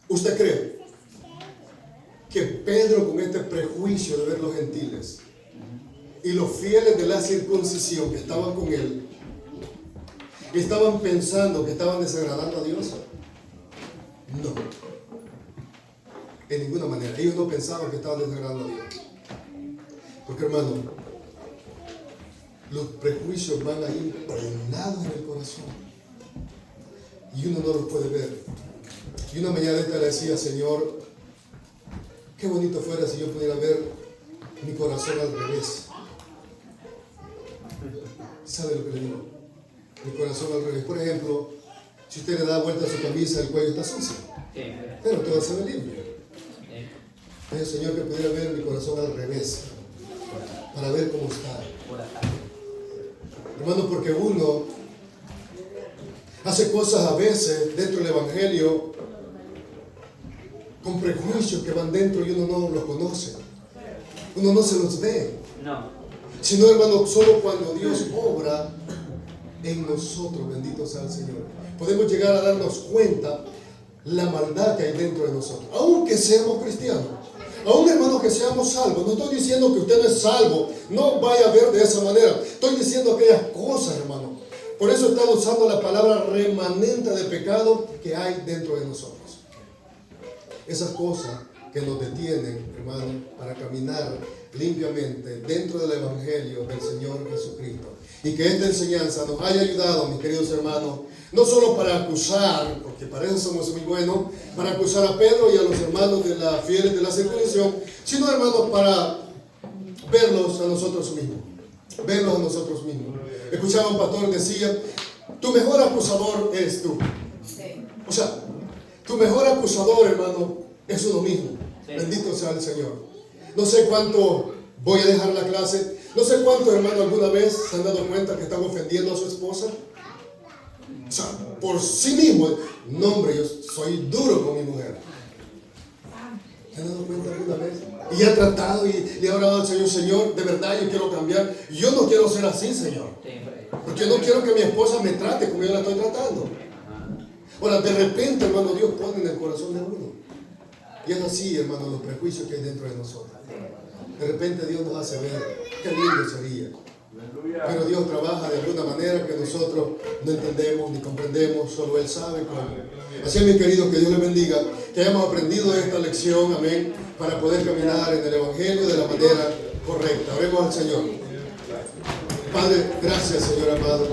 ¿usted cree que Pedro, con este prejuicio de ver los gentiles y los fieles de la circuncisión que estaban con él, estaban pensando que estaban desagradando a Dios? No, en ninguna manera. Ellos no pensaban que estaban desagradando a Dios. Porque, hermano, los prejuicios van ahí impregnados en el corazón y uno no los puede ver. Y una mañana esta le decía: Señor, qué bonito fuera si yo pudiera ver mi corazón al revés. ¿Sabe lo que le digo? Mi corazón al revés. Por ejemplo, si usted le da vuelta a su camisa, el cuello está sucio, pero todo se ve limpio. Es el Señor que pudiera ver mi corazón al revés, para ver cómo está. Hermano, porque uno hace cosas a veces dentro del Evangelio con prejuicios que van dentro y uno no los conoce. Uno no se los ve. No. Sino, hermano, solo cuando Dios obra en nosotros, bendito sea el Señor. Podemos llegar a darnos cuenta la maldad que hay dentro de nosotros, aunque seamos cristianos. Aún, hermanos, que seamos salvos. No estoy diciendo que usted no es salvo, no vaya a ver de esa manera. Estoy diciendo aquellas cosas, hermano. Por eso están usando la palabra remanente de pecado que hay dentro de nosotros. Esas cosas que nos detienen, hermano, para caminar limpiamente dentro del Evangelio del Señor Jesucristo. Y que esta enseñanza nos haya ayudado, mis queridos hermanos, no solo para acusar, porque para eso somos muy buenos, para acusar a Pedro y a los hermanos de la fieles de la circuncisión, sino, hermanos, para verlos a nosotros mismos. Verlos a nosotros mismos. Escuchaba un pastor que decía, tu mejor acusador eres tú. O sea, tu mejor acusador, hermano, es uno mismo. Bendito sea el Señor. No sé cuánto voy a dejar la clase. No sé cuántos hermanos alguna vez se han dado cuenta que están ofendiendo a su esposa. O sea, por sí mismo. No, hombre, yo soy duro con mi mujer. ¿Se han dado cuenta alguna vez? Y ha tratado y le ha orado al Señor, Señor, de verdad yo quiero cambiar. Yo no quiero ser así, Señor. Porque yo no quiero que mi esposa me trate como yo la estoy tratando. Ahora, de repente, hermano, Dios pone en el corazón de uno. Y es así, hermano, los prejuicios que hay dentro de nosotros. De repente Dios nos hace ver qué lindo sería. Pero Dios trabaja de alguna manera que nosotros no entendemos ni comprendemos, solo Él sabe cómo. Así, mis queridos, que Dios les bendiga, que hayamos aprendido de esta lección, amén, para poder caminar en el Evangelio de la manera correcta. Oremos al Señor. Padre, gracias, Señor amado,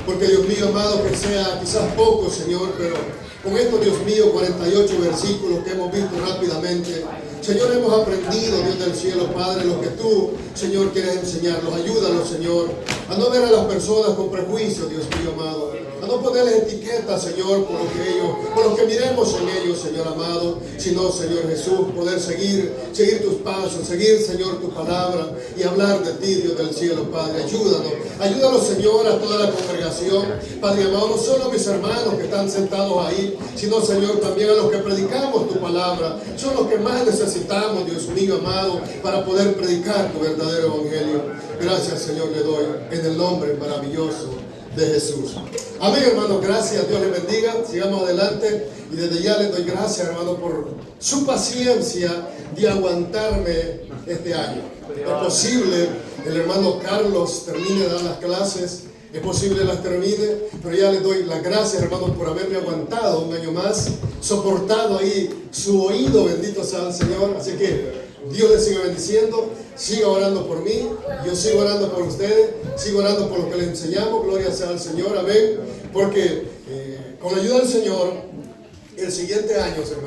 porque Dios mío amado, que sea quizás poco, Señor, pero con estos, Dios mío, 48 versículos que hemos visto rápidamente, Señor, hemos aprendido, Dios del cielo, Padre, lo que tú, Señor, quieres enseñarnos. Ayúdanos, Señor, a no ver a las personas con prejuicio, Dios mío amado, a no ponerles etiquetas, Señor, por lo que miremos en ellos, Señor amado, sino, Señor Jesús, poder seguir tus pasos, seguir, Señor, tu palabra y hablar de ti, Dios del cielo, Padre. Ayúdanos, Señor, a toda la congregación, Padre amado, no solo a mis hermanos que están sentados ahí, sino, Señor, también a los que predicamos tu palabra. Son los que más necesitamos, Dios mío amado, para poder predicar tu verdadero evangelio. Gracias, Señor, le doy en el nombre maravilloso de Jesús. Amén, hermano, gracias, Dios les bendiga. Sigamos adelante y desde ya les doy gracias, hermano, por su paciencia de aguantarme este año. Es posible el hermano Carlos termine de dar las clases, es posible las termine, pero ya les doy las gracias, hermanos, por haberme aguantado un año más, soportado ahí su oído, bendito sea el Señor. Así que Dios les siga bendiciendo, siga orando por mí, yo sigo orando por ustedes, sigo orando por lo que les enseñamos, gloria sea al Señor, amén, porque con la ayuda del Señor, el siguiente año, hermanos,